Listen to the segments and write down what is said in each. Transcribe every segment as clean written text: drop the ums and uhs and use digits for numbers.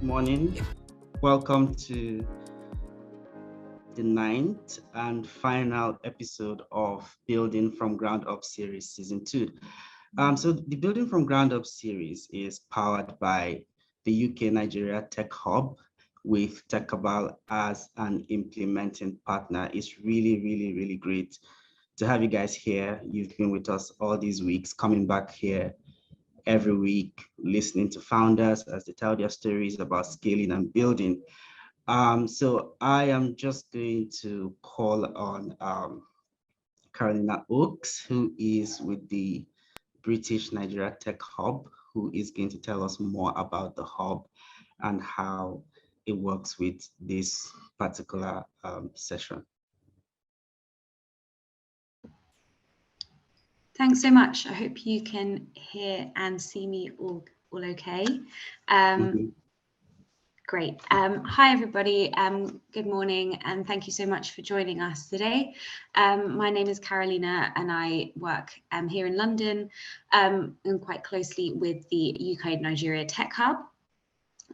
morning. Welcome to the 9th and final episode of Building from Ground Up series, season 2. So the Building from Ground Up series is powered by the UK Nigeria Tech Hub with Tech Cabal as an implementing partner. It's really great to have you guys here. You've been with us all these weeks, coming back here every week, listening to founders as they tell their stories about scaling and building. So I am just going to call on Carolina Oakes, who is with the British Nigeria Tech Hub, who is going to tell us more about the hub and how it works with this particular session. Thanks so much. I hope you can hear and see me all okay. Great. Hi, everybody. Good morning, and thank you so much for joining us today. My name is Carolina, and I work here in London and quite closely with the UK Nigeria Tech Hub.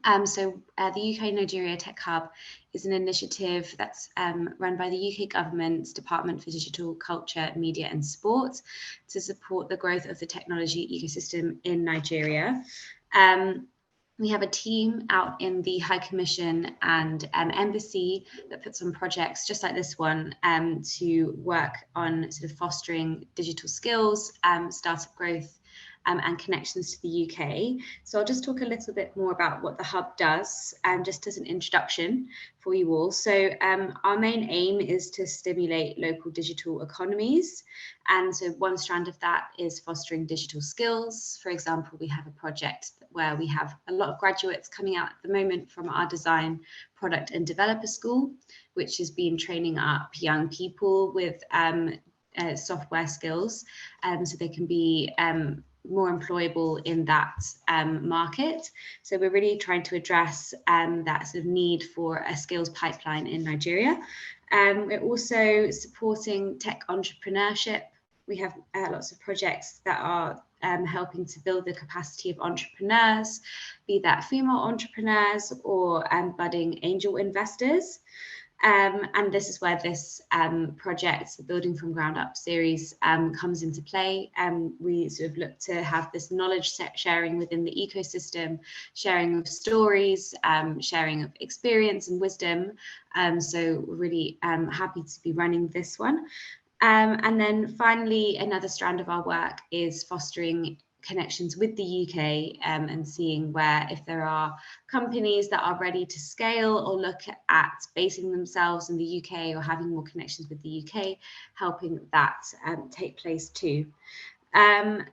The UK Nigeria Tech Hub is an initiative that's run by the UK government's Department for Digital Culture, Media and Sport to support the growth of the technology ecosystem in Nigeria. We have a team out in the High Commission and Embassy that puts on projects just like this one to work on sort of fostering digital skills, startup growth, and connections to the UK. So I'll just talk a little bit more about what the hub does, just as an introduction for you all. So our main aim is to stimulate local digital economies. And so one strand of that is fostering digital skills. For example, we have a project where we have a lot of graduates coming out at the moment from our design, product and developer school, which has been training up young people with software skills so they can be more employable in that market. So we're really trying to address that sort of need for a skills pipeline in Nigeria. We're also supporting tech entrepreneurship. We have lots of projects that are helping to build the capacity of entrepreneurs, be that female entrepreneurs or budding angel investors. And this is where this project, the Building from Ground Up series, comes into play. We sort of look to have this knowledge sharing within the ecosystem, sharing of stories, sharing of experience and wisdom. So we're really happy to be running this one. And then finally, another strand of our work is fostering connections with the UK and seeing where, if there are companies that are ready to scale or look at basing themselves in the UK or having more connections with the UK, helping that take place too.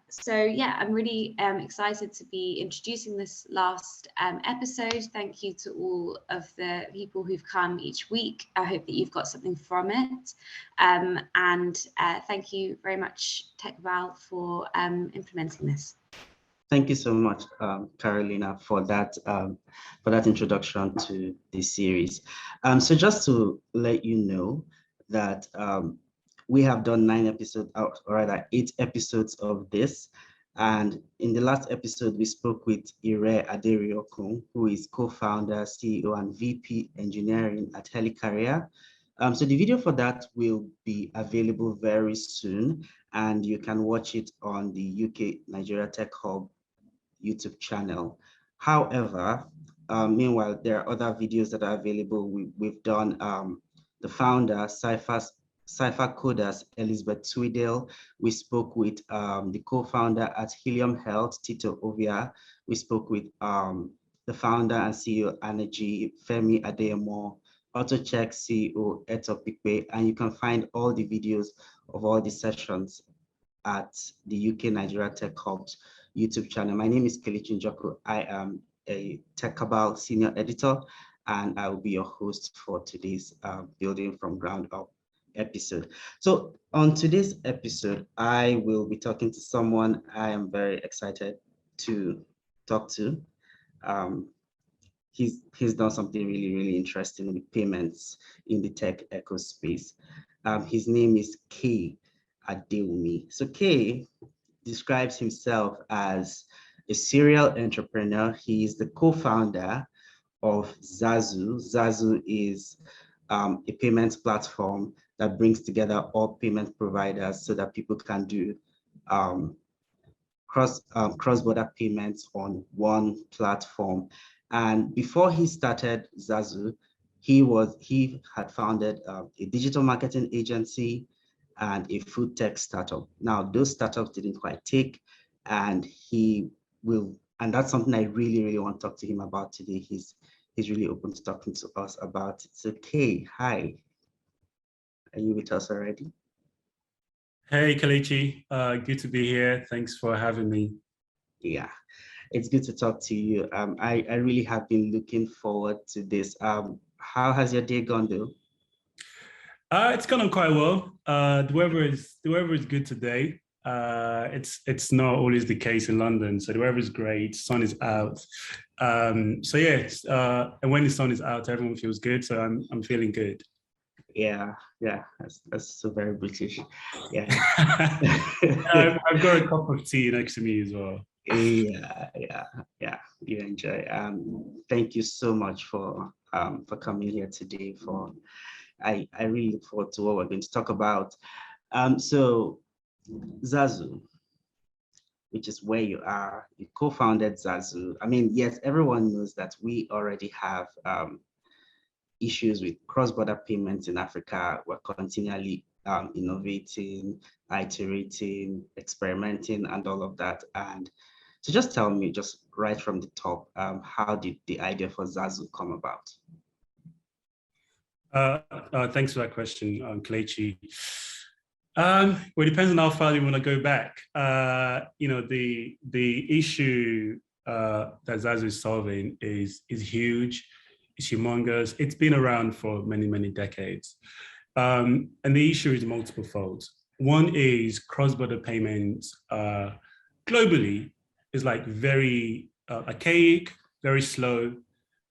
So yeah, I'm really excited to be introducing this last episode. Thank you to all of the people who've come each week. I hope that you've got something from it. And thank you very much, Tech Cabal, for implementing this. Thank you so much, Carolina, for that introduction to this series. So just to let you know that we have done 9 episodes, or rather 8 episodes of this. And in the last episode, we spoke with Ire Aderiokun, who is co-founder, CEO, and VP Engineering at Helicareer. So the video for that will be available very soon, and you can watch it on the UK Nigeria Tech Hub YouTube channel. However, meanwhile, there are other videos that are available. We've done the founder, Cypher Coders, Elizabeth Tweedale. We spoke with the co-founder at Helium Health, Tito Ovia. We spoke with the founder and CEO, Energy, Femi Adeyemo, AutoCheck CEO, Eto Pikwe, and you can find all the videos of all the sessions at the UK Nigeria Tech Hub's YouTube channel. My name is Kelechi Njoku. I am a Tech Cabal senior editor, and I will be your host for today's Building from Ground Up episode. So on today's episode, I will be talking to someone I am very excited to talk to. He's done something really interesting with payments in the tech eco space. His name is Kay Akinwunmi. So Kay describes himself as a serial entrepreneur. He is the co-founder of Zazuu. Zazuu is a payments platform that brings together all payment providers so that people can do cross-border payments on one platform. And before he started Zazuu, he had founded a digital marketing agency and a food tech startup. Now, those startups didn't quite take, and that's something I really, really want to talk to him about today. He's really open to talking to us about it. So, Kay, hi. Are you with us already? Hey, Kelechi. Good to be here. Thanks for having me. Yeah, it's good to talk to you. I really have been looking forward to this. How has your day gone, though? It's gone on quite well. The weather is good today. It's not always the case in London, so the weather is great. Sun is out. So yeah, and when the sun is out, everyone feels good. So I'm feeling good. Yeah, that's so very British. Yeah. I've got a cup of tea next to me as well. Yeah. You enjoy. Thank you so much for coming here today. I really look forward to what we're going to talk about. So Zazuu, which is where you are, you co-founded Zazuu. I mean, yes, everyone knows that we already have issues with cross-border payments in Africa. We're continually innovating, iterating, experimenting, and all of that. And so just tell me, just right from the top, how did the idea for Zazuu come about? Thanks for that question, Kelechi. Well, it depends on how far you want to go back. The issue that Zazuu is solving is huge. It's humongous. It's been around for many, many decades. And the issue is multiple folds. One is cross-border payments globally is like very archaic, very slow.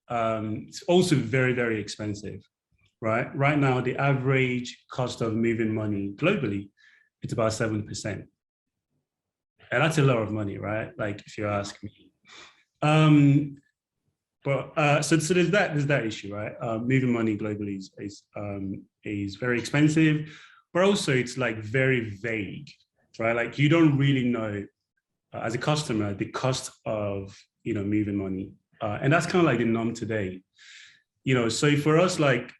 It's also very, very expensive, right? Right now, the average cost of moving money globally, it's about 7%. And that's a lot of money, right? Like if you ask me. So there's that issue, right? Moving money globally is very expensive, but also it's like very vague, right? Like you don't really know as a customer the cost of moving money, and that's kind of like the norm today. So for us, like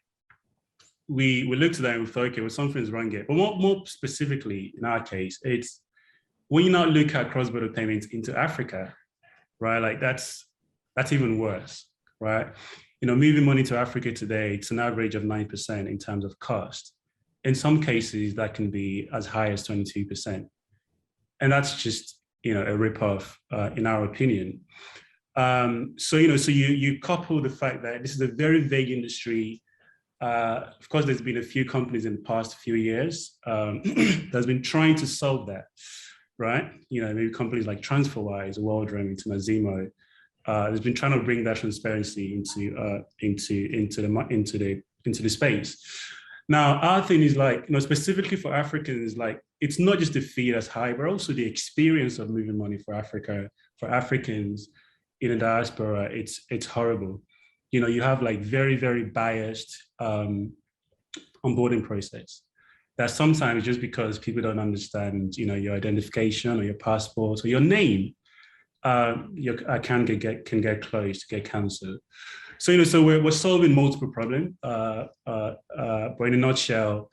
we looked at that and we thought, okay, well, something's wrong here. But more specifically in our case, it's when you now look at cross-border payments into Africa, right? Like that's even worse, right? Moving money to Africa today, it's an average of 9% in terms of cost. In some cases, that can be as high as 22%. And that's just, a ripoff, in our opinion. So you couple the fact that this is a very vague industry. Of course, there's been a few companies in the past few years that's been trying to solve that, right? Maybe companies like TransferWise, WorldRemit, Mazimo, has been trying to bring that transparency into the space. Now, our thing is like, specifically for Africans, like it's not just the fee that's high, but also the experience of moving money for Africa, for Africans in the diaspora. It's horrible. You have like very, very biased onboarding process. That sometimes just because people don't understand, your identification or your passport or your name, your account can get closed, get cancelled. So so we're solving multiple problems. But in a nutshell,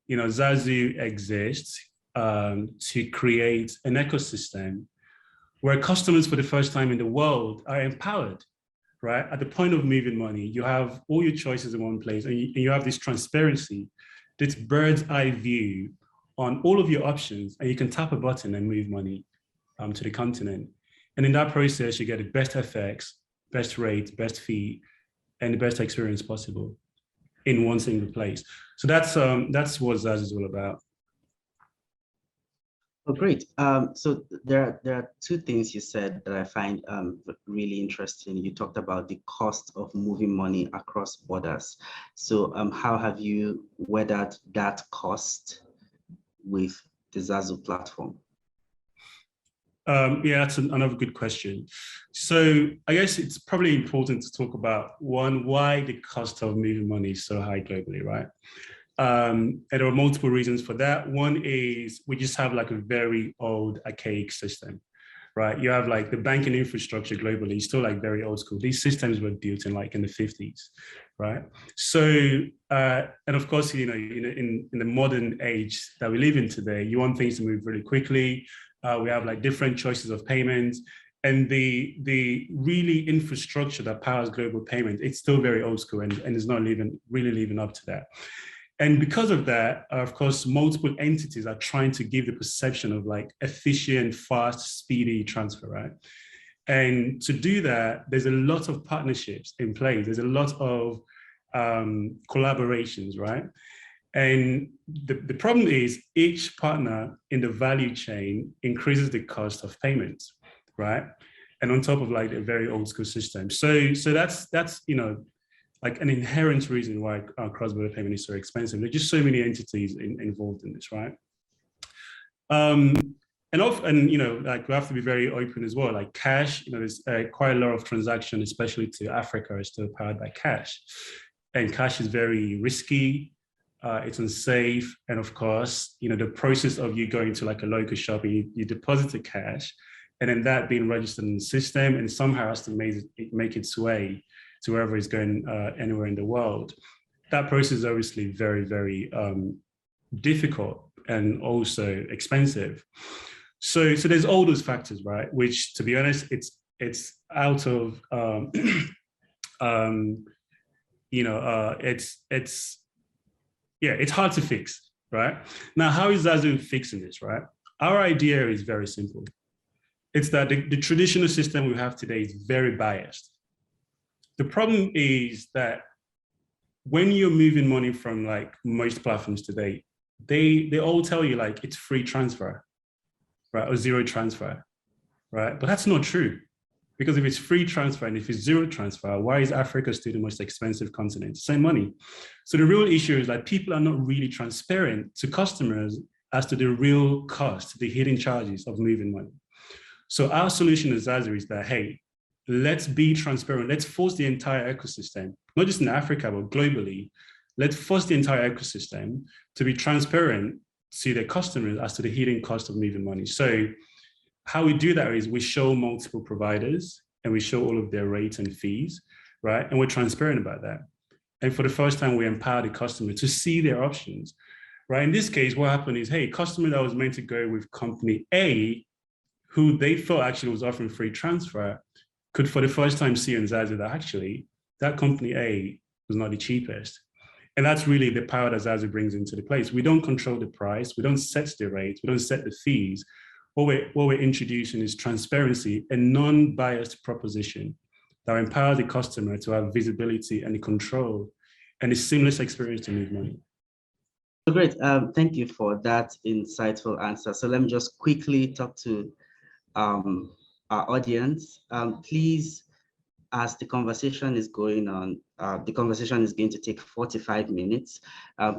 Zazuu exists to create an ecosystem where customers for the first time in the world are empowered, right? At the point of moving money, you have all your choices in one place, and you have this transparency, this bird's eye view on all of your options, and you can tap a button and move money to the continent. And in that process, you get the best FX, best rate, best fee, and the best experience possible in one single place. So that's what Zazuu is all about. Oh, great. So there are two things you said that I find really interesting. You talked about the cost of moving money across borders. So how have you weathered that cost with the Zazuu platform? Yeah, that's another good question. So I guess it's probably important to talk about why the cost of moving money is so high globally, right? And there are multiple reasons for that. One is we just have like a very old, archaic system, right? You have like the banking infrastructure globally, still like very old school. These systems were built in like in the 50s, right? So, and of course, you know, in the modern age that we live in today, you want things to move really quickly. We have like different choices of payments, and the really infrastructure that powers global payment, it's still very old school and is not really living up to that. And because of that, of course, multiple entities are trying to give the perception of like efficient, fast, speedy transfer, right? And to do that, there's a lot of partnerships in place. There's a lot of collaborations, right? And the problem is each partner in the value chain increases the cost of payments, right? And on top of like a very old school system. So that's you know, like an inherent reason why cross-border payment is so expensive. There's just so many entities involved in this, right? And often, you know, like we have to be very open as well. Like cash, you know, there's quite a lot of transactions, especially to Africa, is still powered by cash, and cash is very risky. It's unsafe, and of course, you know, the process of you going to like a local shop and you deposit the cash, and then that being registered in the system and somehow has to make its way to wherever it's going anywhere in the world. That process is obviously very, very difficult and also expensive. So there's all those factors, right? Which, to be honest, it's out of you know, it's hard to fix, right? Now, how is Zazuu fixing this, right? Our idea is very simple. It's that the traditional system we have today is very biased. The problem is that when you're moving money from like most platforms today, they all tell you like it's free transfer, right? Or zero transfer, right? But that's not true. Because if it's free transfer and if it's zero transfer, why is Africa still the most expensive continent? Same money. So the real issue is that people are not really transparent to customers as to the real cost, the hidden charges of moving money. So our solution as Zazuu is that, hey, let's be transparent. Let's force the entire ecosystem, not just in Africa, but globally. Let's force the entire ecosystem to be transparent to their customers as to the hidden cost of moving money. So how we do that is we show multiple providers and we show all of their rates and fees, right? And we're transparent about that. And for the first time, we empower the customer to see their options, right? In this case, what happened is, hey, customer that was meant to go with company A, who they thought actually was offering free transfer, could for the first time see on Zazuu that actually that company A was not the cheapest. And that's really the power that Zazuu brings into the place. We don't control the price, we don't set the rates, we don't set the fees. What we're introducing is transparency, a non-biased proposition that empowers the customer to have visibility and the control and a seamless experience to move money. Great, thank you for that insightful answer. So let me just quickly talk to our audience. Please, as the conversation is going on, the conversation is going to take 45 minutes.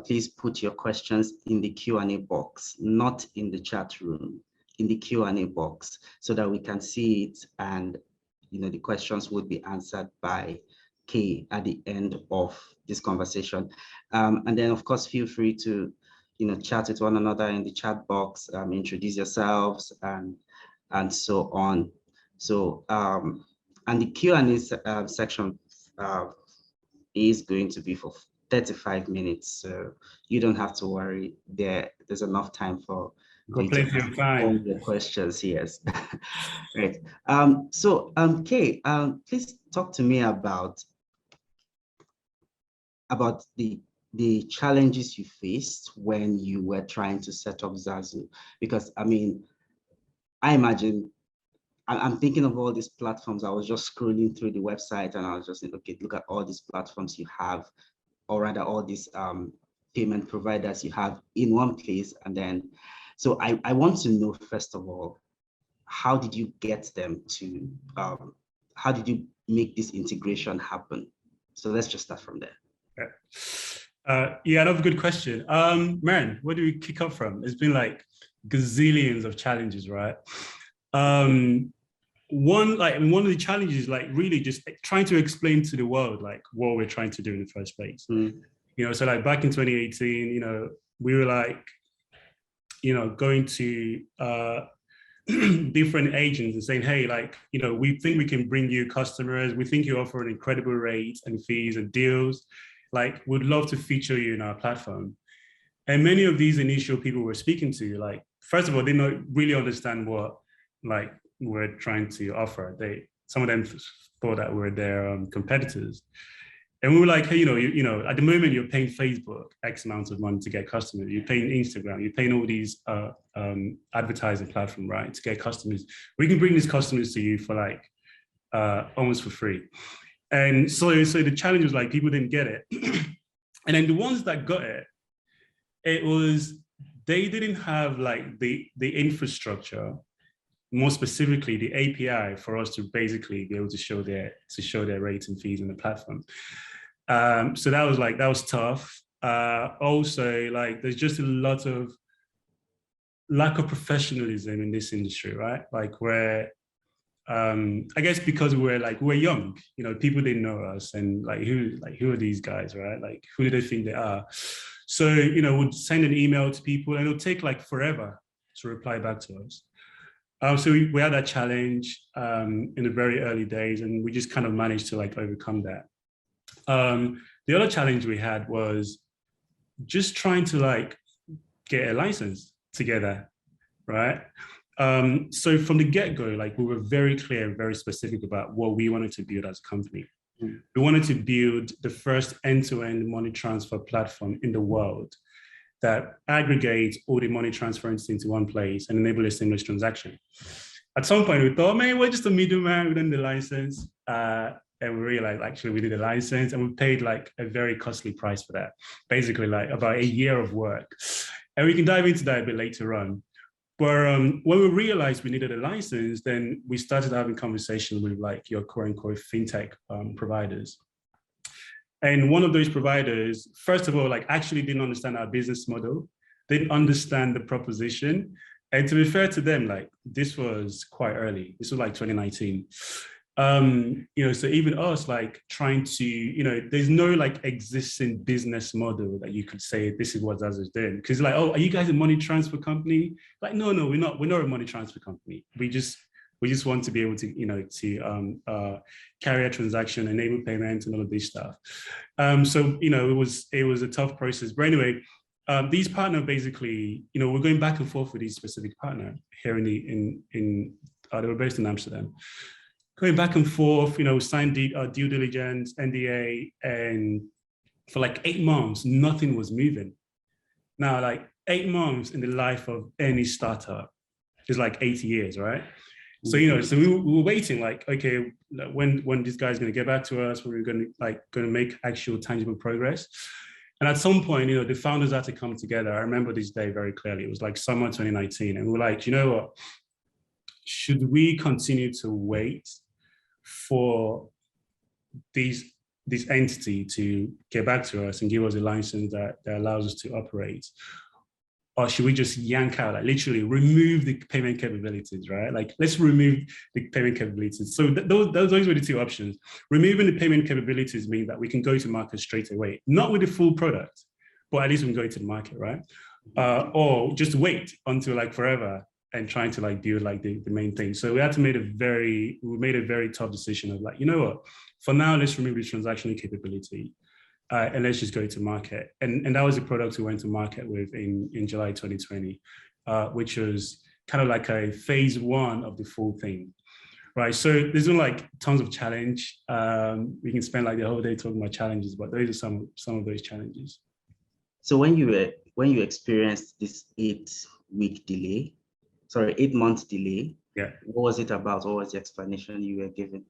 Please put your questions in the Q&A box, not in the chat room, in the Q&A box, so that we can see it, and you know the questions would be answered by Kay at the end of this conversation. And then of course feel free to chat with one another in the chat box, introduce yourselves and so on. So and the Q&A section is going to be for 35 minutes, so you don't have to worry. There's enough time for plenty of time. All the questions, yes. Right. So Kay, please talk to me about the challenges you faced when you were trying to set up Zazuu, because I mean, I imagine I'm thinking of all these platforms. I was just scrolling through the website and I was just saying, okay, look at all these platforms you have, or rather all these payment providers you have in one place. And then, so I want to know, first of all, how did you get them to, how did you make this integration happen? So let's just start from there. Yeah, another good question. Man, where do we kick off from? It's been like gazillions of challenges, right? One of the challenges is like really just trying to explain to the world like what we're trying to do in the first place. So like back in 2018, we were like, going to different agents and saying, hey, like, we think we can bring you customers. We think you offer an incredible rate and fees and deals. Like, we'd love to feature you in our platform. And many of these initial people we're speaking to, like, first of all, they don't really understand what like we're trying to offer. Some of them thought that we're their competitors. And we were like, hey, at the moment you're paying Facebook X amount of money to get customers. You're paying Instagram. You're paying all these advertising platform, right, to get customers. We can bring these customers to you for like almost for free. And so the challenge was like people didn't get it, and then the ones that got it, they didn't have like the infrastructure, more specifically the API for us to basically be able to show their rates and fees on the platform. So that was tough. Also, like there's just a lot of lack of professionalism in this industry, right? Like where I guess because we're young, people didn't know us, and who are these guys, right? Like who do they think they are? So we'd send an email to people and it'll take like forever to reply back to us. So we had that challenge in the very early days, and we just kind of managed to like overcome that. The other challenge we had was just trying to like get a license together, right? So from the get-go, like we were very clear and very specific about what we wanted to build as a company. We wanted to build the first end-to-end money transfer platform in the world that aggregates all the money transfers into one place and enable a seamless transaction. At some point, we thought, man, we're just a middleman, we don't need the license. And we realized, actually, we did a license, and we paid like a very costly price for that, basically like about a year of work. And we can dive into that a bit later on. But when we realized we needed a license, then we started having conversations with like your quote unquote fintech providers. And one of those providers, first of all, like actually didn't understand our business model, didn't understand the proposition. And to be fair to them, like this was quite early. This was like 2019. So even us like trying to, there's no like existing business model that you could say this is what Zazuu is doing. Because like, oh, are you guys a money transfer company? Like, no, we're not a money transfer company. We just want to be able to, carry a transaction, enable payments, and all of this stuff. So it was a tough process. But anyway, these partners basically, we're going back and forth with these specific partner here they were based in Amsterdam. Going back and forth, signed due diligence, NDA, and for like 8 months, nothing was moving. Now, like 8 months in the life of any startup is like 80 years, right? So, so we were waiting like, okay, when this guy's going to get back to us, when we're going to make actual tangible progress. And at some point, the founders had to come together. I remember this day very clearly. It was like summer 2019. And we were like, you know what? Should we continue to wait for this entity to get back to us and give us a license that allows us to operate? Or should we just yank out, like literally remove the payment capabilities, right? Like let's remove the payment capabilities. So those were the two options. Removing the payment capabilities mean that we can go to market straight away, not with the full product, but at least we can go to the market, right? Or just wait until like forever and trying to like build like the main thing. So we had to made a very tough decision of like, you know what, for now, let's remove the transactional capability and let's just go to market. And that was the product we went to market with in July 2020, which was kind of like a phase 1 of the full thing, right? So there's been like tons of challenge. We can spend like the whole day talking about challenges, but those are some of those challenges. So when you experienced this 8-month delay, yeah, what was it about? What was the explanation you were given?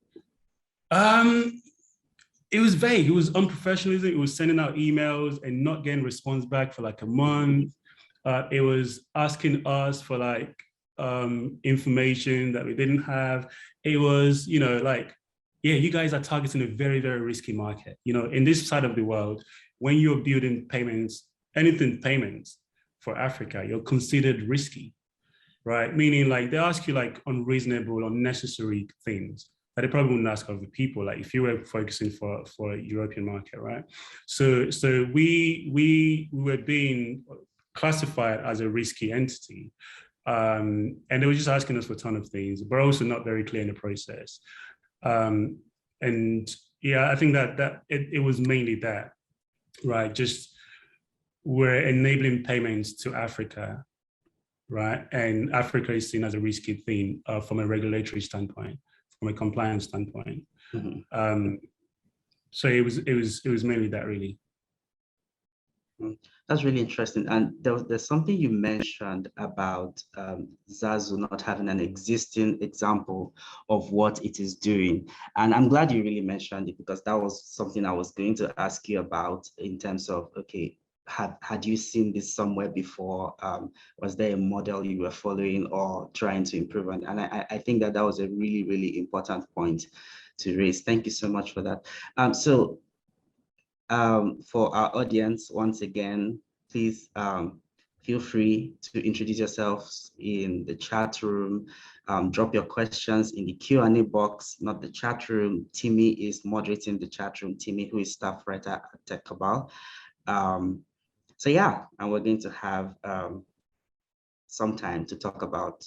It was vague. It was unprofessionalism. It was sending out emails and not getting response back for like a month. It was asking us for like information that we didn't have. It was, like, yeah, you guys are targeting a very, very risky market. In this side of the world, when you're building payments, anything payments for Africa, you're considered risky. right? Meaning like they ask you like unreasonable, unnecessary things that they probably wouldn't ask other people. Like if you were focusing for a European market, right? So we were being classified as a risky entity. And they were just asking us for a ton of things, but also not very clear in the process. And yeah, I think that it was mainly that, right? Just we're enabling payments to Africa, right? And Africa is seen as a risky thing from a regulatory standpoint, from a compliance standpoint. So it was mainly that, really. That's really interesting. And there's something you mentioned about Zazuu not having an existing example of what it is doing. And I'm glad you really mentioned it, because that was something I was going to ask you about in terms of, okay, had you seen this somewhere before? Was there a model you were following or trying to improve on? And I think that was a really, really important point to raise. Thank you so much for that. For our audience, once again, please feel free to introduce yourselves in the chat room. Drop your questions in the Q&A box, not the chat room. Timmy is moderating the chat room. Timmy, who is staff writer at Tech Cabal. So yeah, and we're going to have some time to talk about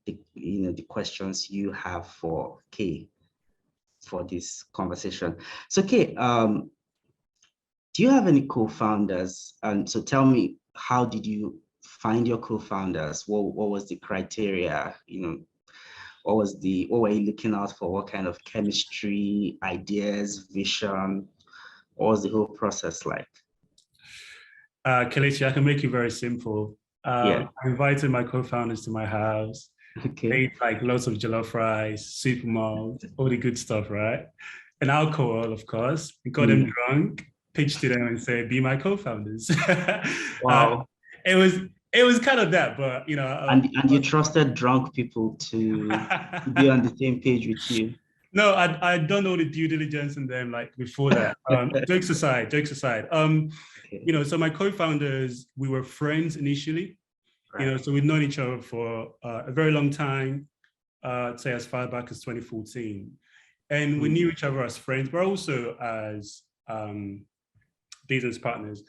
the questions you have for Kay for this conversation. So Kay, do you have any co-founders? And so tell me, how did you find your co-founders? What was the criteria? What were you looking out for? What kind of chemistry, ideas, vision? What was the whole process like? Kelechi, I can make it very simple. Yeah. I invited my co-founders to my house. Okay. Ate like lots of jollof rice, soup malt, all the good stuff, right? And alcohol, of course. We got them drunk, pitched to them and said, "Be my co-founders." Wow. It was kind of that, but and you trusted drunk people to be on the same page with you. No, I'd done all the due diligence in them like before that. Jokes aside. Okay. So my co-founders, we were friends initially, right. So we'd known each other for a very long time, I'd say as far back as 2014. And we knew each other as friends, but also as business partners.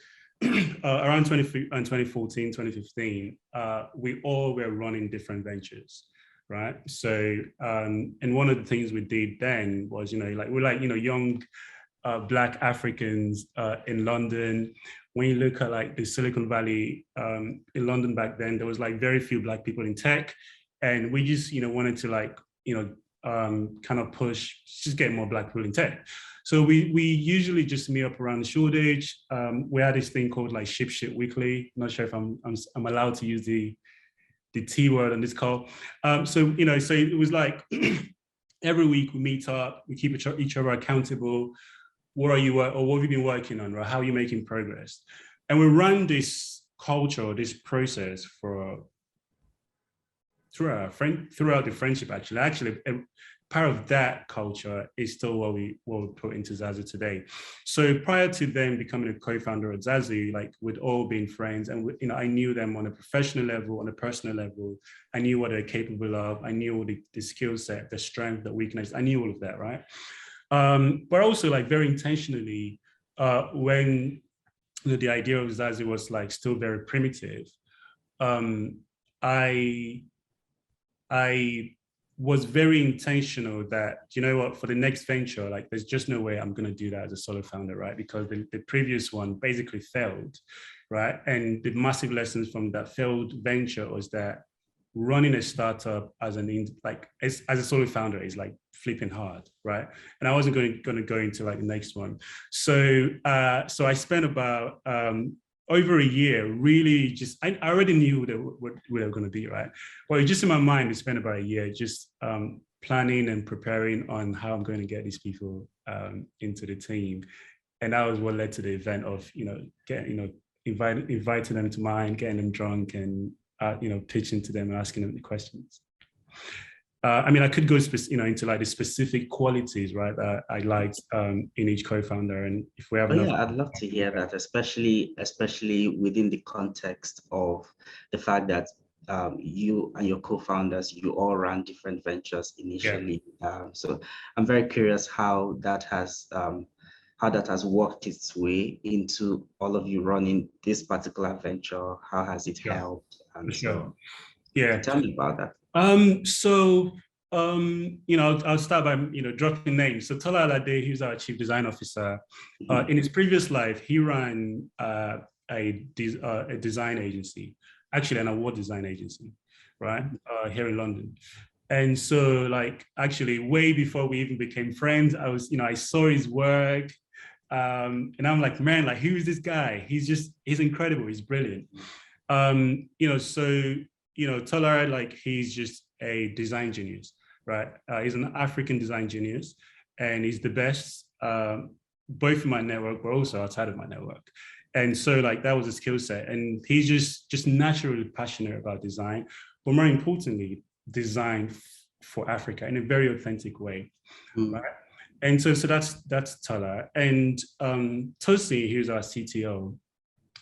Around 2014, 2015, we all were running different ventures. Right. So, and one of the things we did then was, we're young Black Africans in London. When you look at like the Silicon Valley in London back then, there was like very few Black people in tech. And we just, wanted to kind of push, just get more Black people in tech. So we usually just meet up around Shoreditch. We had this thing called like Ship Weekly. I'm not sure if I'm allowed to use the T word on this call. So it was like every week we meet up, we keep each other accountable. What have you been working on, or how are you making progress? And we run this culture, this process throughout the friendship. Actually, part of that culture is still what we put into Zazuu today. So prior to them becoming a co-founder of Zazuu, like we'd all been friends, and I knew them on a professional level, on a personal level. I knew what they're capable of. I knew the skill set, the strength, the weakness. I knew all of that, right? But also like very intentionally, when the idea of Zazuu was like still very primitive, I was very intentional that, for the next venture, like there's just no way I'm going to do that as a solo founder, right? Because the previous one basically failed, right? And the massive lessons from that failed venture was that running a startup as a solo founder is like flipping hard, right? And I wasn't going to go into like the next one. So I spent about over a year, really just, I already knew what they were going to be, right? Well, just in my mind, I spent about a year just planning and preparing on how I'm going to get these people into the team. And that was what led to the event of, inviting them to mine, getting them drunk and, pitching to them and asking them the questions. I could go into like the specific qualities, right, that I liked in each co-founder, and if we have enough. Yeah, I'd love to hear that, especially within the context of the fact that you and your co-founders, you all ran different ventures initially. So I'm very curious how that has worked its way into all of you running this particular venture. How has it helped? And so, tell me about that. I'll start by dropping names. So Tola Alade, he's our chief design officer. In his previous life, he ran a design agency, actually an award design agency, right, here in London. And so, like, actually, way before we even became friends, I saw his work, and I'm like, man, like, who is this guy? He's incredible. He's brilliant. Tola, like, he's just a design genius, right? He's an African design genius, and he's the best, both in my network, but also outside of my network. And so, like, that was a skill set. And he's just naturally passionate about design, but more importantly, design for Africa in a very authentic way, right? And so that's Tola. And Tosi, who's our CTO,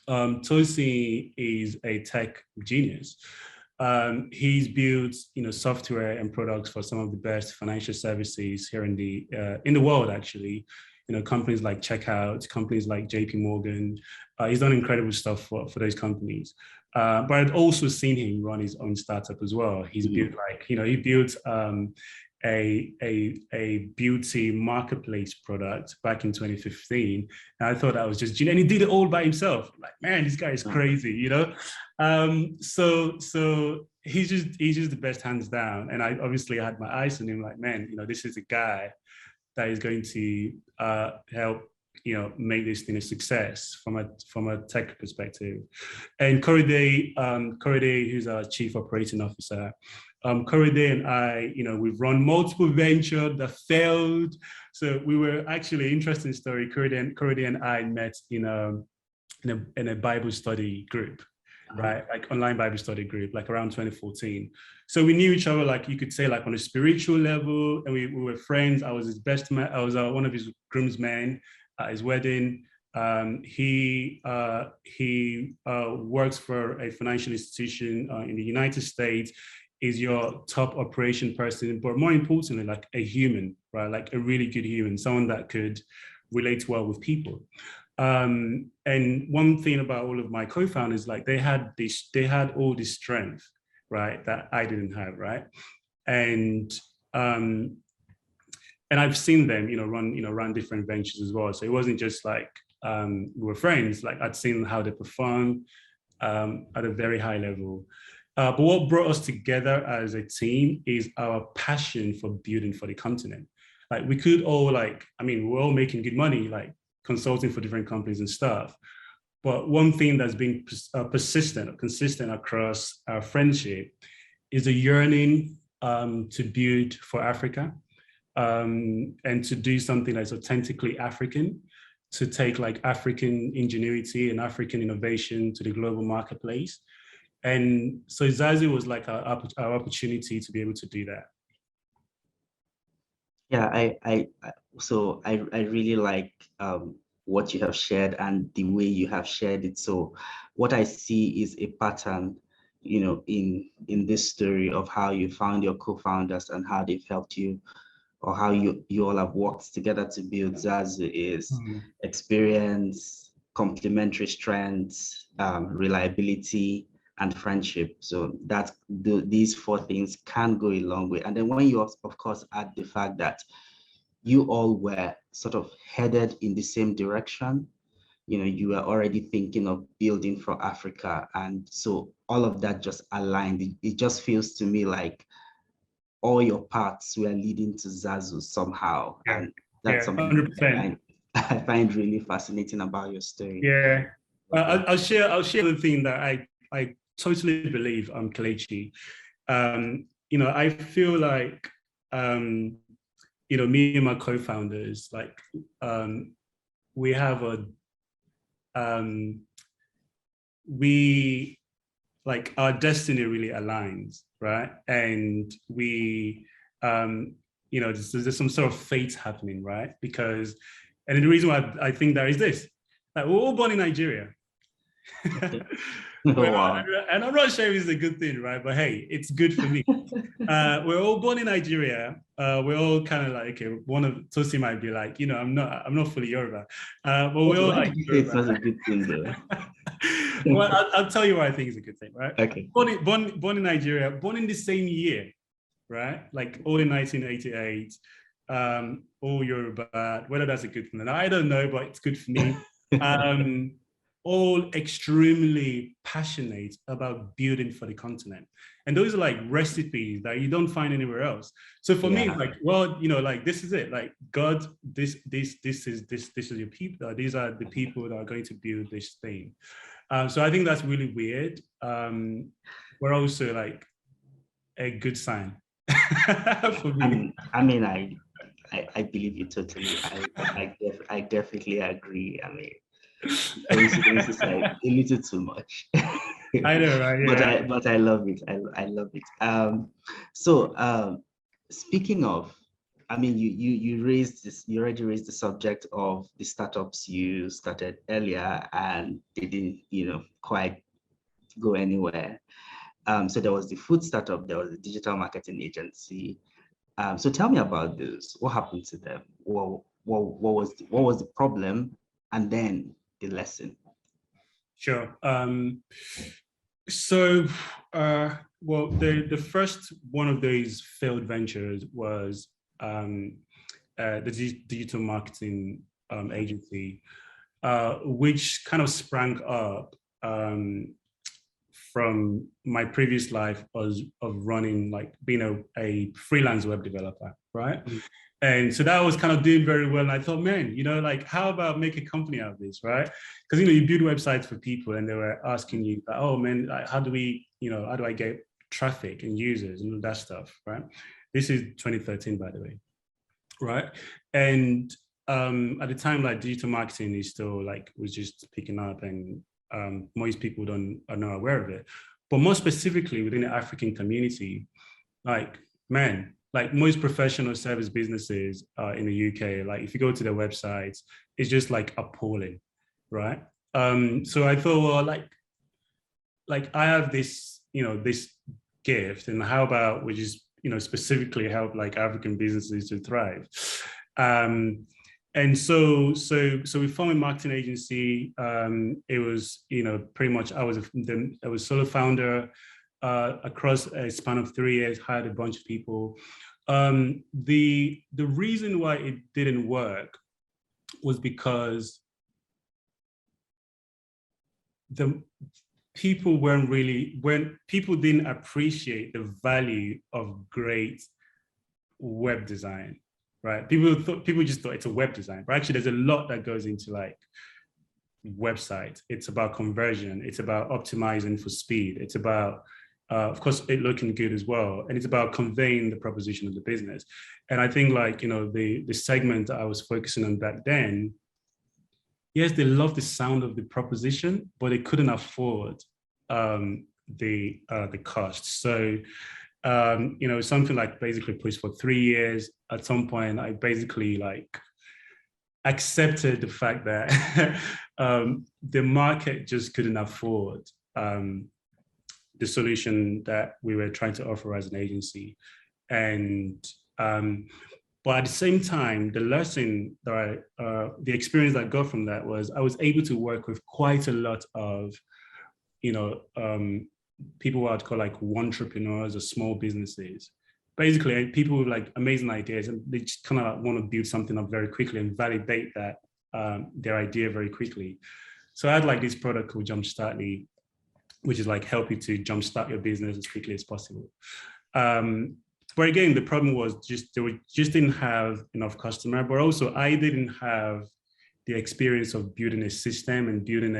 Tosi is a tech genius. He's built, software and products for some of the best financial services here in the world, actually. Companies like Checkout, companies like JP Morgan. He's done incredible stuff for those companies. But I'd also seen him run his own startup as well. He's built he built a beauty marketplace product back in 2015. And I thought that was just, and he did it all by himself. Like, man, this guy is crazy, So he's just the best, hands down. And I obviously had my eyes on him, like, man, this is a guy that is going to help, make this thing a success from a tech perspective. And Korede, who's our chief operating officer, Korede and I, we've run multiple ventures that failed. So we were actually, interesting story. Korede and I met in a Bible study group, right? Like online Bible study group, like around 2014. So we knew each other, like, you could say, like, on a spiritual level, and we were friends. I was his best man. I was one of his groomsmen at his wedding. He works for a financial institution in the United States, is your top operation person, but more importantly, like a human, right? Like a really good human, someone that could relate well with people. And one thing about all of my co-founders, like, they had all this strength, right, that I didn't have, right? And I've seen them, run different ventures as well. So it wasn't just like we were friends. Like, I'd seen how they perform at a very high level. But what brought us together as a team is our passion for building for the continent. Like, we could all, we're all making good money, like consulting for different companies and stuff. But one thing that's been persistent or consistent across our friendship is a yearning to build for Africa, and to do something that's authentically African, to take, like, African ingenuity and African innovation to the global marketplace. And so Zazuu was like our opportunity to be able to do that. Yeah, I really like what you have shared and the way you have shared it. So what I see is a pattern, in this story of how you found your co-founders and how they've helped you, or how you all have worked together to build Zazuu, is experience, complementary strengths, reliability, and friendship. So these four things can go a long way. And then when you, of course, add the fact that you all were sort of headed in the same direction, you were already thinking of building for Africa. And so all of that just aligned. It just feels to me like all your paths were leading to Zazuu somehow. Yeah. And that's something 100%. I find really fascinating about your story. Yeah. I'll share the thing that I totally believe, Kelechi. I feel like, me and my co-founders, like, we have our destiny really aligns, right? And we, there's some sort of fate happening, right? And the reason why I think that is this, like, we're all born in Nigeria. Wow. And I'm not sure if it's a good thing, right? But hey, it's good for me. We're all born in Nigeria. We're all kind of like, okay, one of Tosi might be like, I'm not fully Yoruba. But we're all like Yoruba. It's not a good thing though. Well, I'll tell you why I think it's a good thing, right? Okay. Born in Nigeria, born in the same year, right? Like all in 1988, all Yoruba, whether that's a good thing. I don't know, but it's good for me. All extremely passionate about building for the continent. And those are like recipes that you don't find anywhere else. So for me, it's like, well, like this is it. Like God, this is your people. These are the people that are going to build this thing. So I think that's really weird. We're also like a good sign for me. I mean, I believe you totally. I definitely agree. I mean, coincidence is like a little too much. I know, right? Yeah. But I love it. I love it. So speaking of, I mean, you raised this. You already raised the subject of the startups you started earlier, and they didn't, quite go anywhere. So there was the food startup. There was the digital marketing agency. So tell me about those. What happened to them? What was the problem, and then the lesson? Sure. Well, the first one of those failed ventures was the digital marketing agency, which kind of sprang up from my previous life of running, like being a freelance web developer, right? Mm-hmm. And so that was kind of doing very well. And I thought, man, like how about make a company out of this, right? Because, you build websites for people and they were asking you, oh man, how do I get traffic and users and all that stuff, right? This is 2013, by the way, right? And at the time, like digital marketing is still was just picking up, and most people are not aware of it. But more specifically within the African community, most professional service businesses in the UK, like if you go to their websites, it's just like appalling, right? So I thought, well, I have this, this gift, and how about we just, specifically help like African businesses to thrive. And so we formed a marketing agency. It was, pretty much I was solo founder. Across a span of 3 years, hired a bunch of people. The reason why it didn't work was because people didn't appreciate the value of great web design, right? People just thought it's a web design, but actually there's a lot that goes into like website. It's about conversion. It's about optimizing for speed. It's about of course, it looking good as well. And it's about conveying the proposition of the business. And I think the segment that I was focusing on back then, yes, they loved the sound of the proposition, but they couldn't afford the cost. So, something like basically pushed for 3 years. At some point, I basically accepted the fact that the market just couldn't afford the solution that we were trying to offer as an agency. And, but at the same time, the lesson that the experience that I got from that was I was able to work with quite a lot of, people who I'd call like entrepreneurs or small businesses. Basically, people with like amazing ideas, and they just kind of want to build something up very quickly and validate that their idea very quickly. So I had like this product called Jumpstartly, which is like help you to jumpstart your business as quickly as possible. But again, the problem was just didn't have enough customer, but also I didn't have the experience of building a system and building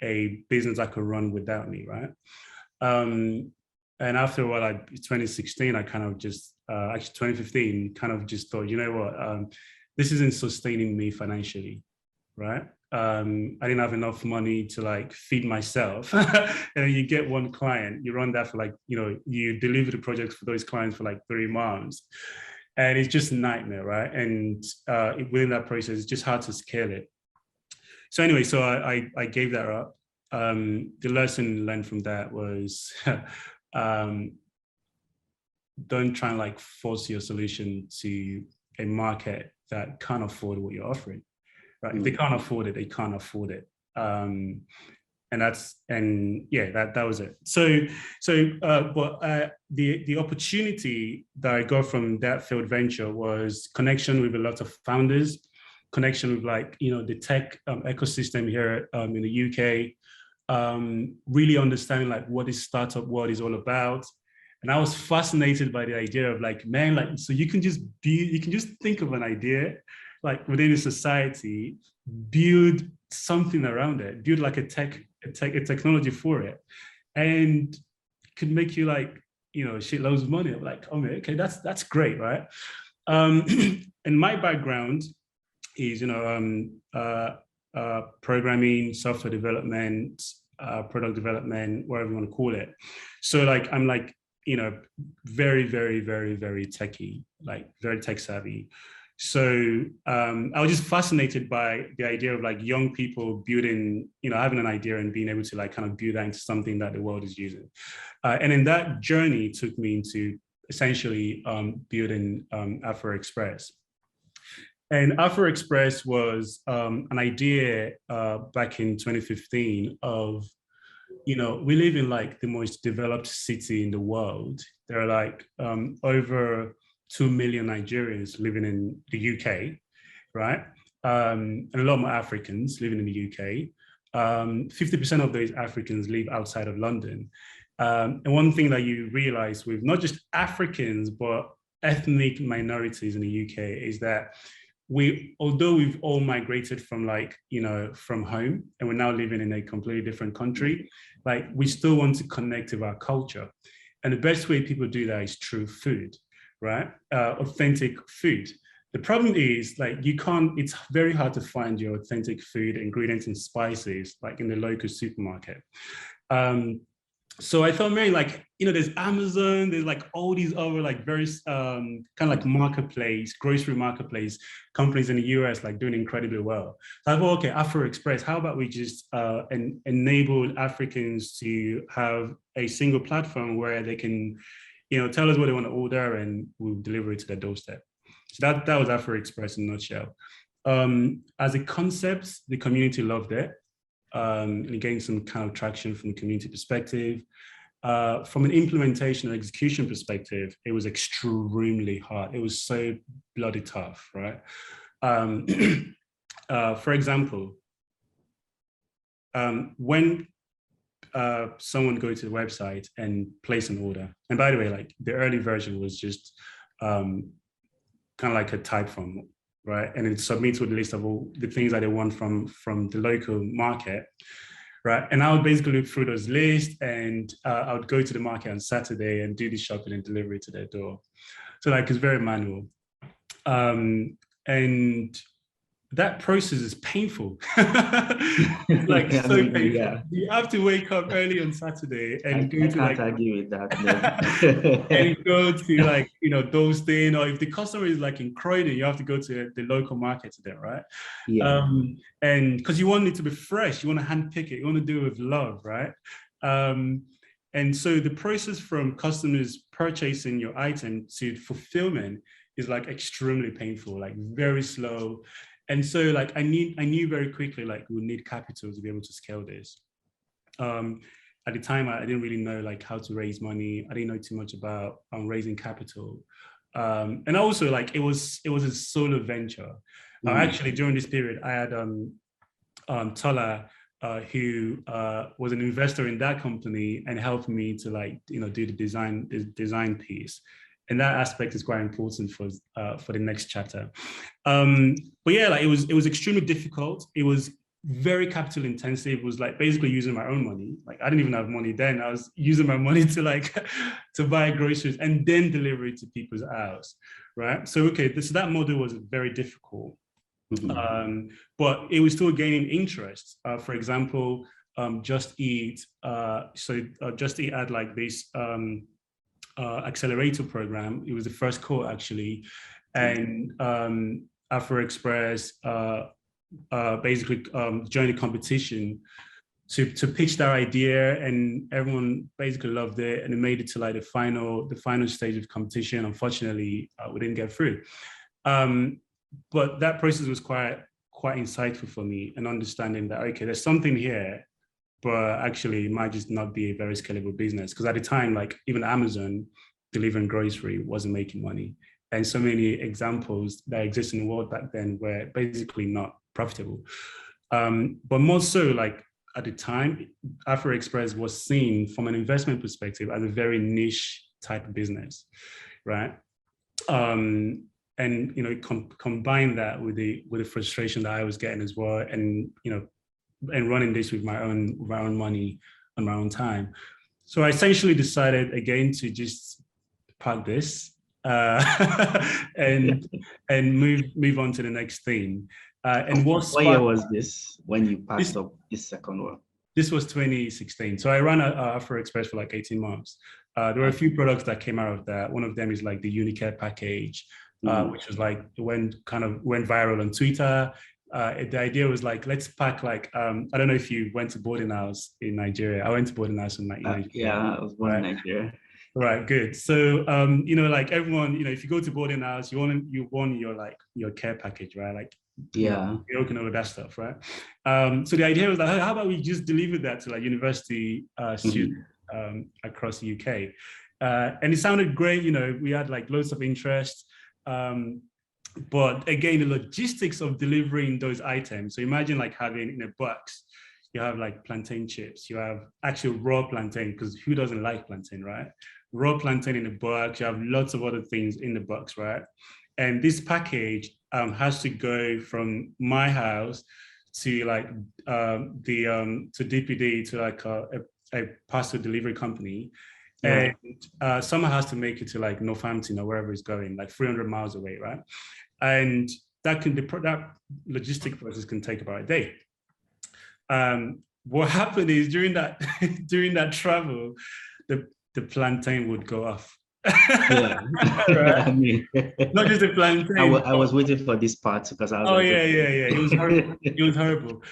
a business that could run without me, right? And after a while, like 2016, I kind of just, actually 2015, kind of just thought, you know what, this isn't sustaining me financially, right? I didn't have enough money to like feed myself. And you get one client, you run that for like, you deliver the projects for those clients for like 3 months. And it's just a nightmare, right? And within that process, it's just hard to scale it. So anyway, so I gave that up. the lesson learned from that was don't try and like force your solution to a market that can't afford what you're offering, right? If they can't afford it, they can't afford it. And yeah, that was it. But the opportunity that I got from that failed venture was connection with a lot of founders, connection with like, the tech ecosystem here in the UK, really understanding like what this startup world is all about. And I was fascinated by the idea of like, man, like, so you can just think of an idea like within a society, build something around it, build like a technology for it, and could make you like, shitloads of money. I'm like, oh man, okay, that's great, right? And my background is, programming, software development, product development, whatever you want to call it. So like, I'm like, very, very, very, very techy, like very tech savvy. So I was just fascinated by the idea of like young people building, having an idea and being able to like kind of build that into something that the world is using. And in that journey took me into essentially building Afro Express. And Afro Express was an idea back in 2015 of, we live in like the most developed city in the world. There are like over 2 million Nigerians living in the UK, right? And a lot more Africans living in the UK. 50% of those Africans live outside of London. And one thing that you realize with not just Africans, but ethnic minorities in the UK is that although we've all migrated from like, from home, and we're now living in a completely different country, like we still want to connect with our culture. And the best way people do that is through food, right? Authentic food. The problem is like, it's very hard to find your authentic food, ingredients and spices, like in the local supermarket. So I thought, Mary, like, there's Amazon, there's like all these other like very kind of like grocery marketplace companies in the US, like doing incredibly well. So I thought, okay, Afro Express, how about we just enable Africans to have a single platform where they can, tell us what they want to order and we'll deliver it to their doorstep. So that was Afro Express in a nutshell. As a concept, the community loved it. And it gained some kind of traction from the community perspective. From an implementation and execution perspective, it was extremely hard. It was so bloody tough, right? For example, when someone goes to the website and place an order, and by the way, like the early version was just kind of like a type form, right? And it submits with a list of all the things that they want from the local market, right? And I would basically look through those lists, and I would go to the market on Saturday and do the shopping and deliver it to their door. So like, it's very manual. And that process is painful. Like so painful. Yeah. You have to wake up early on Saturday and go to like, argue with that. No. And go to like, those things, or if the customer is like in Croydon, you have to go to the local market there, right? Yeah. And because you want it to be fresh, you want to hand pick it, you want to do it with love, right? And so the process from customers purchasing your item to fulfillment is like extremely painful, like very slow. And so like I knew very quickly like we need capital to be able to scale this. At the time, I didn't really know like how to raise money. I didn't know too much about raising capital. And also like it was a solo venture. Actually, during this period, I had Tola, who was an investor in that company and helped me to like, do the design piece. And that aspect is quite important for the next chapter. But yeah, like it was extremely difficult. It was very capital intensive. It was like basically using my own money. Like I didn't even have money then. I was using my money to like to buy groceries and then deliver it to people's house, right? So okay, so that model was very difficult, but it was still gaining interest. For example, Just Eat. Just Eat had like this accelerator program. It was the first cohort actually, and Afro Express basically joined a competition to pitch their idea, and everyone basically loved it, and it made it to like the final stage of competition. Unfortunately, we didn't get through. But that process was quite insightful for me, and understanding that, okay, there's something here, but actually it might just not be a very scalable business. Because at the time, like even Amazon delivering grocery wasn't making money. And so many examples that exist in the world back then were basically not profitable. But more so, like at the time, Afro Express was seen from an investment perspective as a very niche type of business, right? And you know, combine that with the frustration that I was getting as well, and you know, and running this with my own money and my own time. So I essentially decided again to just park this and move on to the next thing. And what year was this when you passed up this second one? This was 2016. So I ran Afro Express for like 18 months. There were a few products that came out of that. One of them is like the Unicare package, which was like went viral on Twitter. The idea was like, let's pack like, I don't know if you went to boarding house in Nigeria. I went to boarding house in Nigeria. Yeah, I was born in Nigeria. Right, good. So, you know, like everyone, you know, if you go to boarding house, you want your care package, right? Like, yeah, you know, all that stuff, right? So the idea was like, how about we just deliver that to like university students across the UK? And it sounded great. You know, we had like loads of interest. But again, the logistics of delivering those items. So imagine like having in a box, you have like plantain chips, you have actual raw plantain, because who doesn't like plantain, right? Raw plantain in the box, you have lots of other things in the box, right? And this package has to go from my house to like to DPD, to like a parcel delivery company. And someone has to make it to like Northampton or wherever it's going, like 300 miles away, right? And that logistic process can take about a day. What happened is during that travel, the plantain would go off. Yeah. Right? I mean, not just the plantain. I was waiting for this part because I was. Oh yeah. It was horrible. It was horrible.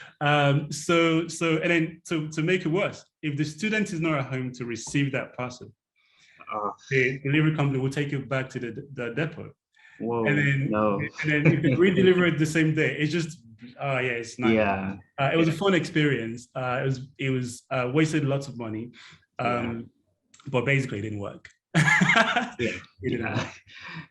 So and then to make it worse, if the student is not at home to receive that parcel, the delivery company will take it back to the depot. Whoa, and then if we deliver it the same day, it's just it's nice. Yeah. It was a fun experience. It was wasted lots of money, but basically it didn't work. Yeah,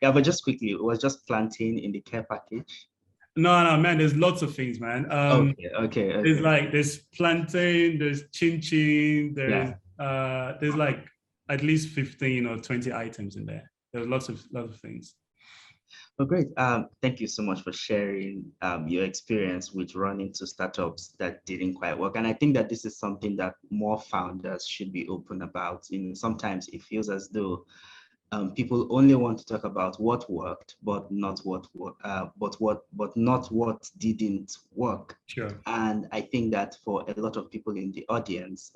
but just quickly, it was just plantain in the care package. No, man, there's lots of things, man. Okay. There's plantain, there's chin chin, there's like at least 15 or 20 items in there. There's lots of things. Well, great. Thank you so much for sharing your experience with running to startups that didn't quite work. And I think that this is something that more founders should be open about. You know, sometimes it feels as though people only want to talk about what worked, but not what didn't work. Sure. And I think that for a lot of people in the audience,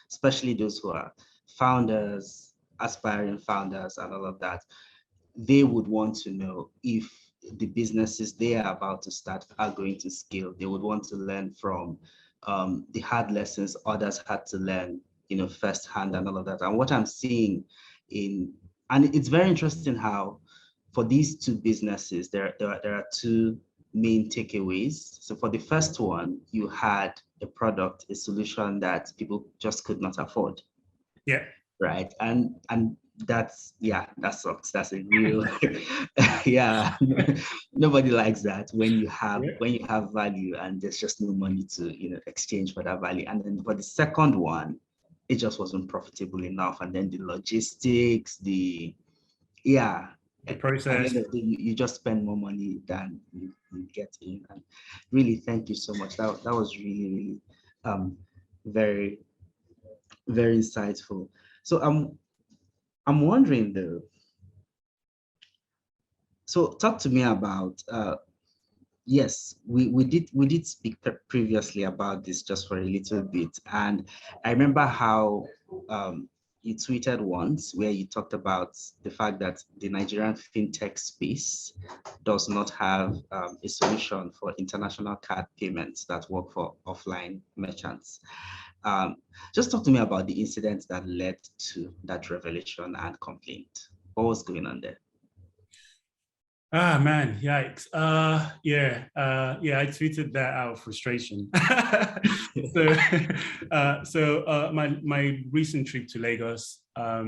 especially those who are founders, aspiring founders, and all of that, they would want to know if the businesses they are about to start are going to scale. They would want to learn from the hard lessons others had to learn, you know, firsthand and all of that. And what I'm seeing and it's very interesting how for these two businesses, there are two main takeaways. So for the first one, you had a product, a solution that people just could not afford. Yeah. Right. And that sucks. That's a real nobody likes that when you have value and there's just no money to, you know, exchange for that value. And then for the second one, it just wasn't profitable enough. And then the logistics, the process, you just spend more money than you get in. And really, thank you so much. That was really, really very, very insightful. So I'm wondering though, so talk to me about, yes, we did speak previously about this just for a little bit. And I remember how you tweeted once where you talked about the fact that the Nigerian fintech space does not have a solution for international card payments that work for offline merchants. Just talk to me about the incident that led to that revelation and complaint. What was going on there? Ah, man, yikes. Yeah, I tweeted that out of frustration. My recent trip to Lagos, I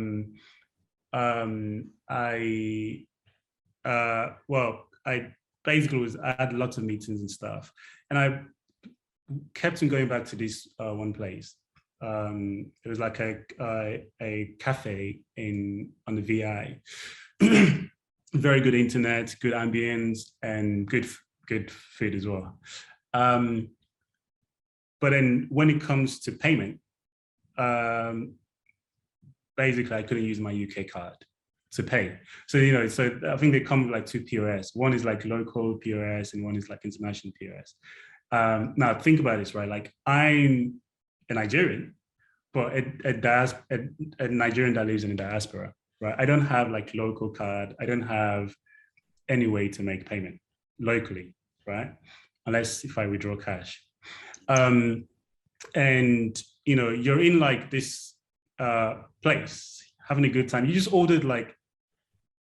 basically I had lots of meetings and stuff, and I kept on going back to this one place. It was like a cafe on the VI. Very good internet, good ambience, and good food as well. But then when it comes to payment, basically I couldn't use my UK card to pay. So, so I think they come with like two POS. One is like local POS and one is like international POS. Now think about this, right? Like I'm a Nigerian, but a Nigerian that lives in the diaspora. Right, I don't have like local card. I don't have any way to make payment locally, right? Unless if I withdraw cash. And you're in like this place having a good time. You just ordered like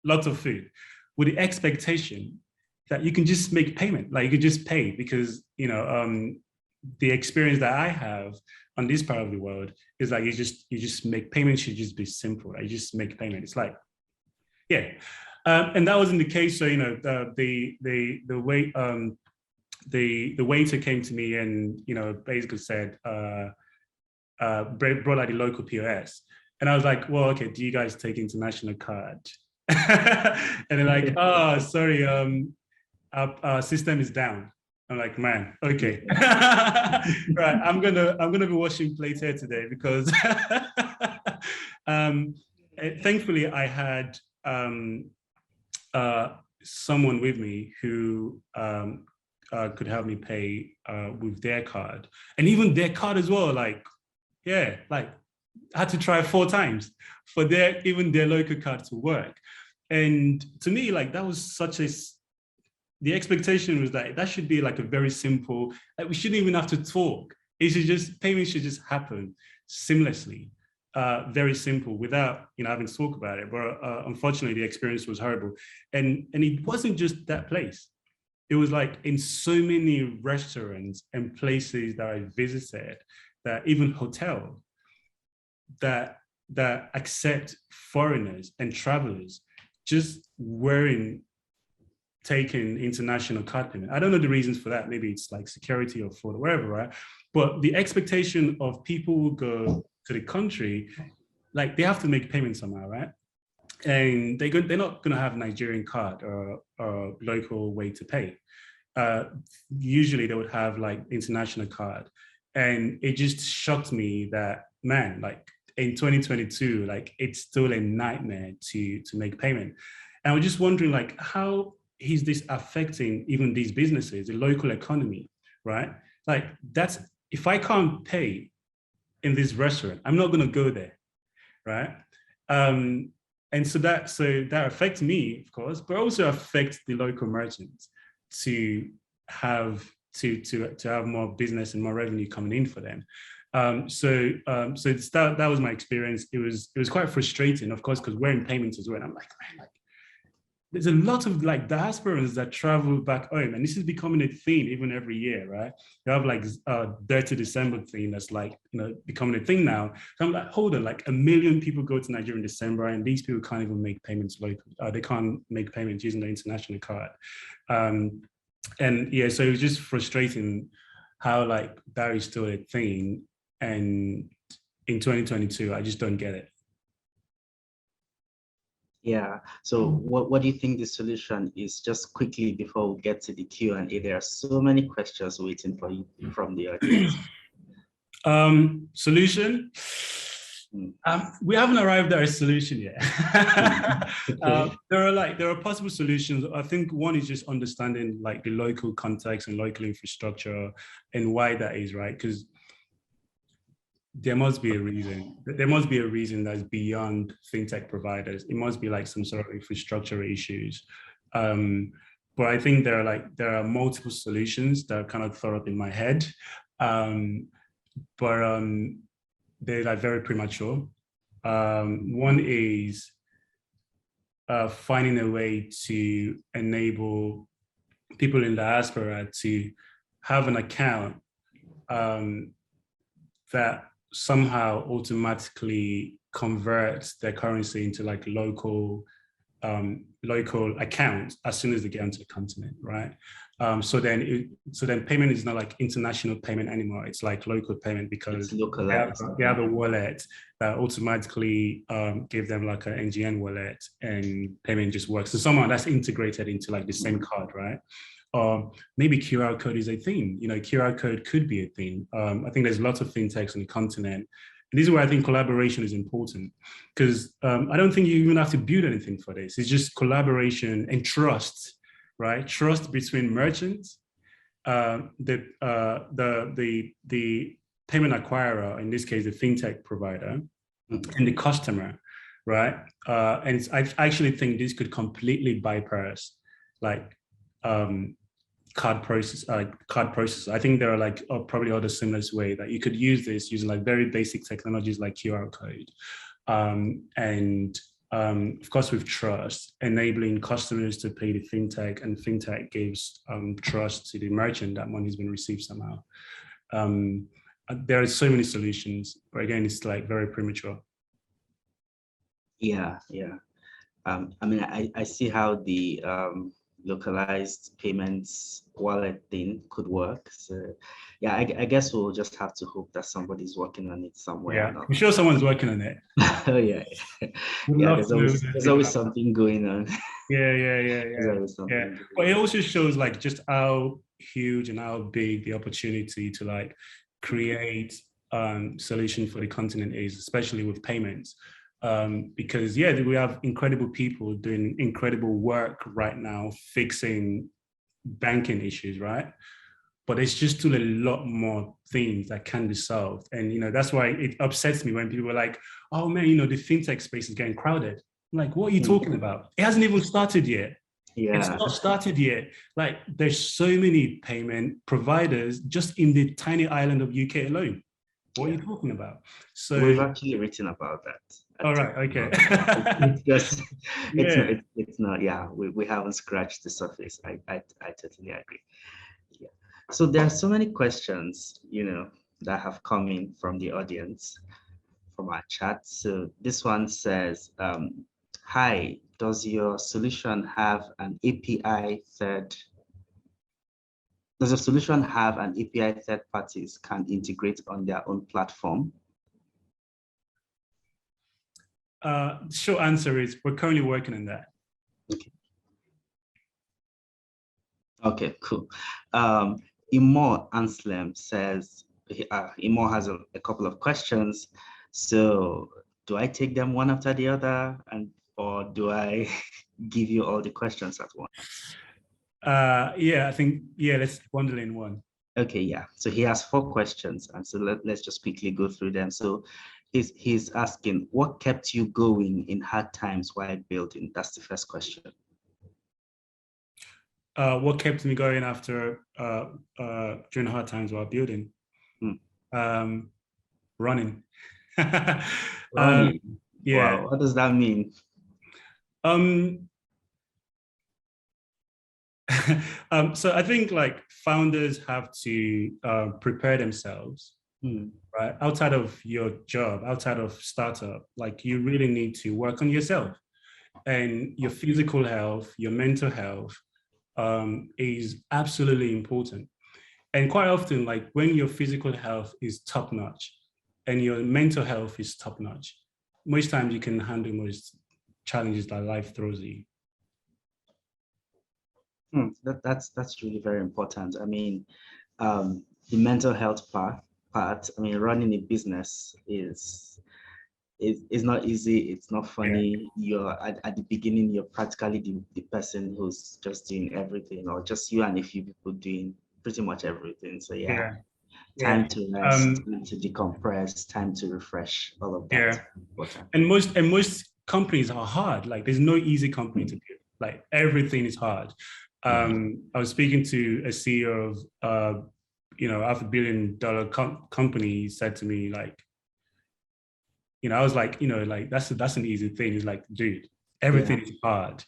lots of food with the expectation that you can just make payment, like you could just pay because the experience that I have on this part of the world is like you just make payment should just be simple. I just make payment. It's like, yeah, and that wasn't the case. So the waiter came to me and basically said brought out the local POS, and I was like, well, okay, do you guys take international card? And they're like, oh, sorry, our system is down. I'm like, man, okay. Right, I'm gonna be washing plates here today because thankfully I had someone with me who could help me pay with their card, and even their card as well. Like, yeah, like I had to try 4 times for even their local card to work. And to me, like that was the expectation was that should be like a very simple, like we shouldn't even have to talk. Payment should just happen seamlessly, very simple without, having to talk about it. But unfortunately the experience was horrible. And it wasn't just that place. It was like in so many restaurants and places that I visited, that even hotels that accept foreigners and travelers just weren't taking international card payment. I don't know the reasons for that. Maybe it's like security or fraud or whatever, right? But the expectation of people who go to the country, like they have to make payments somehow, right? And they're not going to have Nigerian card or local way to pay. Usually they would have like international card. And it just shocked me that, man, like in 2022, like it's still a nightmare to make payment. And I was just wondering, like, how is this affecting even these businesses, the local economy, right? Like if I can't pay in this restaurant, I'm not going to go there, right? And so that affects me, of course, but also affects the local merchants to have more business and more revenue coming in for them. So that was my experience. It was quite frustrating, of course, because we're in payments as well. And I'm like, man, like there's a lot of like diasporans that travel back home, and this is becoming a theme even every year, right? You have like Dirty December thing that's like becoming a thing now. So I'm like, hold on, like 1 million people go to Nigeria in December, and these people can't even make payments locally. They can't make payments using the international card. And yeah, so it was just frustrating how like that is still a thing, and in 2022, I just don't get it. Yeah. So what do you think the solution is? Just quickly before we get to the Q&A, there are so many questions waiting for you from the audience. Solution? We haven't arrived at a solution yet. Okay. There are possible solutions. I think one is just understanding like the local context and local infrastructure and why that is, right? Because there must be a reason. There must be a reason that's beyond fintech providers. It must be like some sort of infrastructure issues. But I think there are multiple solutions that are kind of thought up in my head, but they're like very premature. One is finding a way to enable people in diaspora to have an account that somehow automatically converts their currency into like local accounts as soon as they get onto the continent, right? So then payment is not like international payment anymore. It's like local payment because they have a wallet that automatically give them like an NGN wallet, and payment just works. So someone that's integrated into like the same card, right? Maybe QR code is a thing. You know, QR code could be a thing. I think there's lots of fintechs on the continent. And this is where I think collaboration is important, because I don't think you even have to build anything for this. It's just collaboration and trust, right? Trust between merchants, the payment acquirer, in this case, the fintech provider, and the customer, right? And I actually think this could completely bypass like card process. I think there are like probably other similar ways that you could use this using like very basic technologies like QR code, and of course with trust, enabling customers to pay the fintech, and fintech gives trust to the merchant that money's been received somehow. There are so many solutions, but again, it's like very premature. Yeah. I mean, I see how the localized payments wallet thing could work. So yeah, I guess we'll just have to hope that somebody's working on it somewhere. Yeah, I'm sure someone's working on it. Oh yeah. There's always something going on. Yeah. But it also shows like just how huge and how big the opportunity to like create solution for the continent is, especially with payments. Because we have incredible people doing incredible work right now fixing banking issues, right? But it's just still a lot more things that can be solved. And, you know, that's why it upsets me when people are like, oh man, you know, the fintech space is getting crowded. I'm like, what are you talking about? It hasn't even started yet. Yeah. It's not started yet. Like there's so many payment providers just in the tiny island of UK alone. What are you talking about? So we've actually written about that. All right. Okay. It's not. Yeah, we haven't scratched the surface. I totally agree. Yeah. So there are so many questions, you know, that have come in from the audience, from our chat. So this one says, "Hi, does your solution have an API third? Does your solution have an API third parties can integrate on their own platform?" Short answer is we're currently working on that. Okay, cool. Imor Anslem says, Imor has a couple of questions. So do I take them one after the other, or do I give you all the questions at once? Yeah, I think, let's bundle in one. Okay, yeah. So he has 4 questions, and so let's just quickly go through them. So he's asking, what kept you going in hard times while building? That's the first question. What kept me going after during hard times while building? Running. Running. Yeah. Wow, what does that mean? So I think like founders have to prepare themselves, right? Outside of your job, outside of startup, like you really need to work on yourself, and your physical health, your mental health is absolutely important. And quite often, like when your physical health is top notch and your mental health is top notch, most times you can handle most challenges that life throws at you. That's really very important. I mean, the mental health part. I mean, running a business is not easy. It's not funny. Yeah. You're at the beginning, you're practically the person who's just doing everything, or just you and a few people doing pretty much everything. So yeah. time to rest, time to decompress, time to refresh, all of that. And most companies are hard. Like there's no easy company to do. Like everything is hard. I was speaking to a CEO of $500 million company. He said to me, like, I was like, like that's an easy thing. He's like, dude, everything is hard.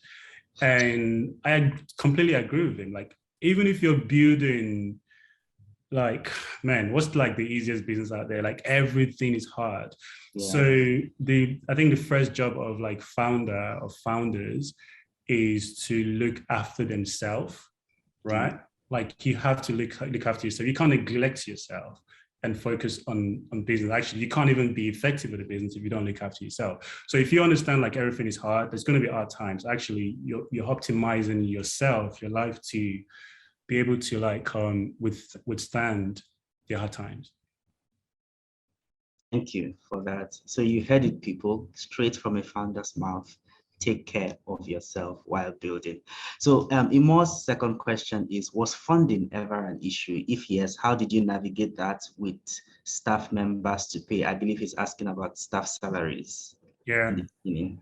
And I completely agree with him. Like, even if you're building, like, man, what's like the easiest business out there? Like everything is hard. So I think the first job of like founders is to look after themselves, right? Like you have to look after yourself. You can't neglect yourself and focus on business. Actually, you can't even be effective with a business if you don't look after yourself. So if you understand like everything is hard, there's going to be hard times. Actually, you're optimizing yourself, your life to be able to like withstand the hard times. Thank you for that. So you heard it, people, straight from a founder's mouth. Take care of yourself while building. So Imo's second question is, was funding ever an issue? If yes, how did you navigate that with staff members to pay? I believe he's asking about staff salaries. Yeah. In the beginning.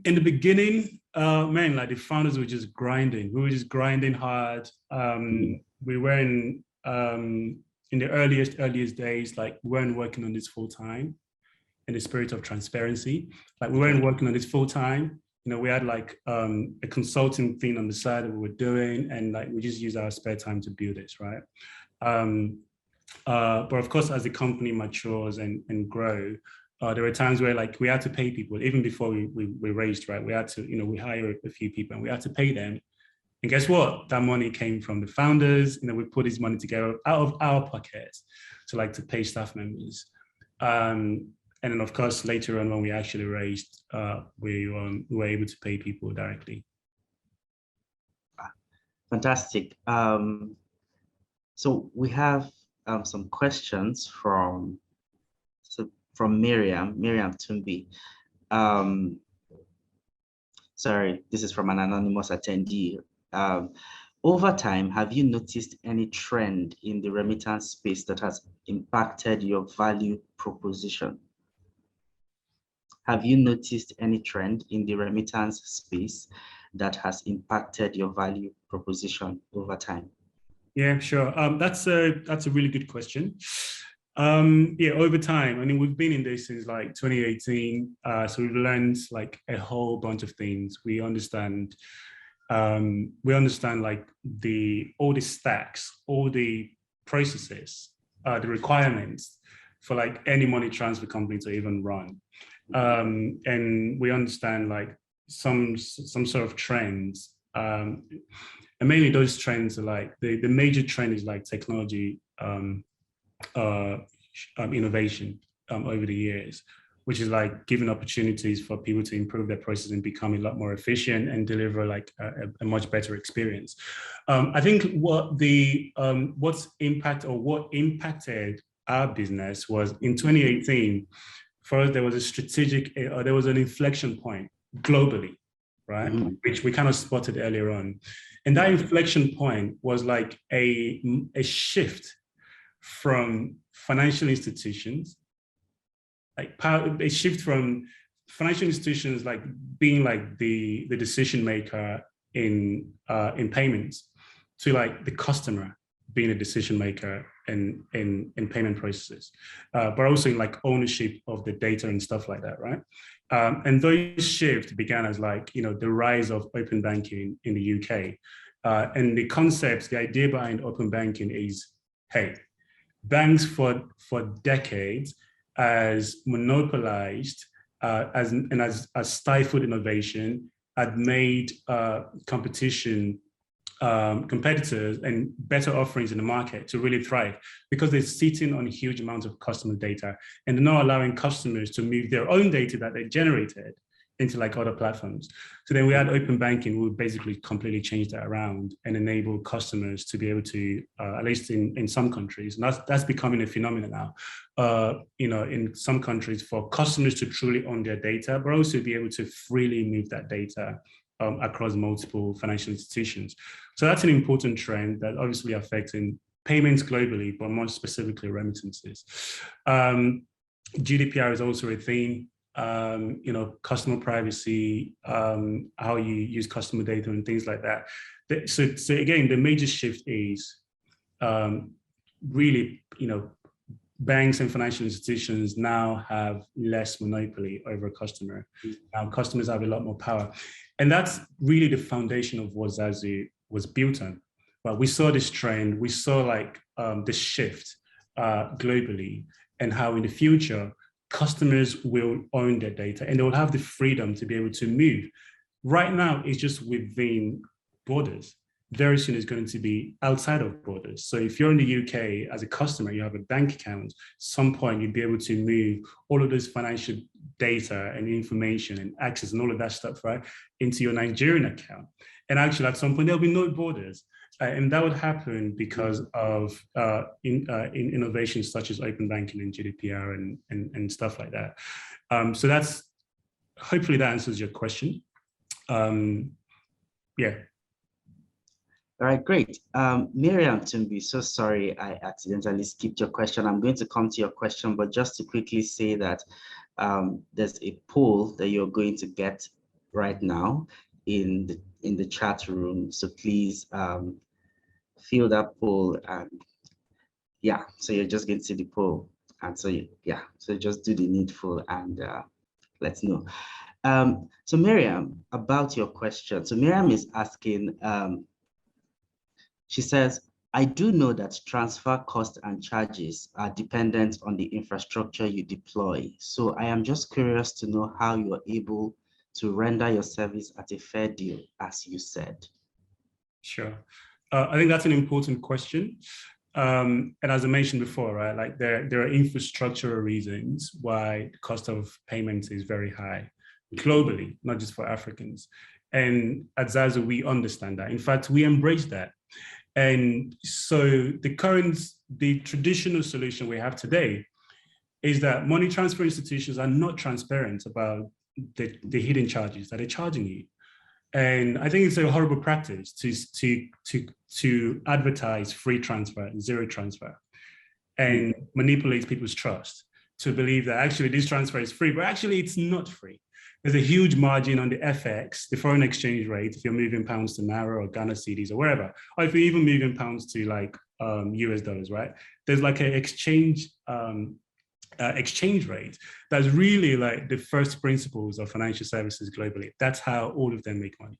In the beginning, man, like the founders were just grinding. We were just grinding hard. We were in the earliest days, like we weren't working on this full time. In the spirit of transparency, like we weren't working on this full time. We had like a consulting thing on the side that we were doing, and like we just use our spare time to build this, right? But of course, as the company matures and grow, there were times where like we had to pay people even before we raised, right? We had to, we hired a few people and we had to pay them. And guess what? That money came from the founders. We put this money together out of our pockets to pay staff members. And then, of course, later on, when we actually raised, we were able to pay people directly. Fantastic. So we have some questions from Miriam Tumbi. Sorry, this is from an anonymous attendee. Over time, have you noticed any trend in the remittance space that has impacted your value proposition? Have you noticed any trend in the remittance space that has impacted your value proposition over time? Yeah, sure. That's a really good question. Over time, I mean, we've been in this since like 2018. So we've learned like a whole bunch of things. We understand like all the stacks, all the processes, the requirements for like any money transfer company to even run. And we understand like some sort of trends, and mainly those trends are like the major trend is like technology innovation over the years, which is like giving opportunities for people to improve their process and become a lot more efficient and deliver like a much better experience. I think what impacted our business was in 2018. First, there was there was an inflection point globally, right? Which we kind of spotted earlier on. And that inflection point was like a shift from financial institutions, like a shift from financial institutions like being like the decision maker in payments to like the customer being a decision maker in payment processes, but also in like ownership of the data and stuff like that, right? And those shifts began as like, the rise of open banking in the UK. And the idea behind open banking is, hey, banks for decades has monopolized as stifled innovation, had made competitors and better offerings in the market to really thrive, because they're sitting on huge amounts of customer data and they're not allowing customers to move their own data that they generated into like other platforms. So then we had open banking, we basically completely changed that around and enable customers to be able to, at least in some countries, and that's becoming a phenomenon now, in some countries, for customers to truly own their data, but also be able to freely move that data across multiple financial institutions. So that's an important trend that obviously affecting payments globally, but more specifically remittances. GDPR is also a theme. Customer privacy, how you use customer data and things like that. So again, the major shift is really, banks and financial institutions now have less monopoly over a customer. Now customers have a lot more power. And that's really the foundation of what Zazuu was built on. But we saw this trend, we saw the shift globally, and how in the future, customers will own their data and they will have the freedom to be able to move. Right now, it's just within borders. Very soon it's going to be outside of borders. So if you're in the UK as a customer, you have a bank account, at some point you'd be able to move all of this financial data and information and access and all of that stuff, right, into your Nigerian account. And actually at some point there'll be no borders. And that would happen because of innovations such as open banking and GDPR and stuff like that. So that's, hopefully that answers your question. Yeah. All right, great. Miriam Tumbi, so sorry I accidentally skipped your question. I'm going to come to your question, but just to quickly say that there's a poll that you're going to get right now in the chat room. So please fill that poll, and yeah, so you're just going to see the poll, and so so just do the needful and let's know. So Miriam, about your question. So Miriam is asking, she says, I do know that transfer costs and charges are dependent on the infrastructure you deploy. So I am just curious to know how you are able to render your service at a fair deal, as you said. Sure. I think that's an important question. And as I mentioned before, right, like there are infrastructural reasons why the cost of payments is very high globally, not just for Africans. And at Zazuu, we understand that. In fact, we embrace that. And so the traditional solution we have today is that money transfer institutions are not transparent about the hidden charges that they're charging you. And I think it's a horrible practice to advertise free transfer, zero transfer, and manipulate people's trust to believe that actually this transfer is free, but actually it's not free. There's a huge margin on the FX, the foreign exchange rate, if you're moving pounds to Naira or Ghana cedis or wherever, or if you're even moving pounds to like US dollars, right? There's like an exchange rate that's really like the first principles of financial services globally. That's how all of them make money.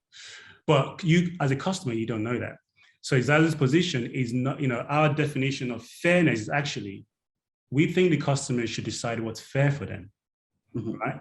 But you, as a customer, you don't know that. So Zazuu's position is not, our definition of fairness is actually, we think the customer should decide what's fair for them, right?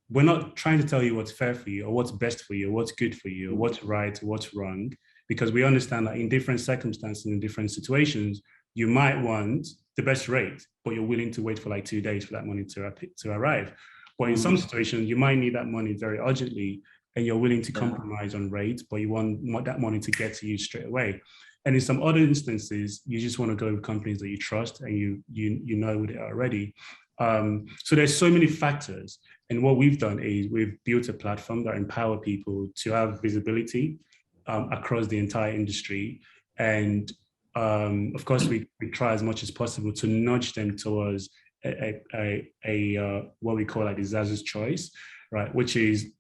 We're not trying to tell you what's fair for you or what's best for you or what's good for you or what's right or what's wrong, because we understand that in different circumstances, in different situations, you might want the best rate, but you're willing to wait for like 2 days for that money to arrive. But in some situations, you might need that money very urgently and you're willing to compromise on rate, but you want that money to get to you straight away. And in some other instances, you just want to go with companies that you trust and you know what they are already. So there's so many factors. And what we've done is we've built a platform that empower people to have visibility across the entire industry. And of course, we try as much as possible to nudge them towards what we call like the Zazuu's choice, right? Which is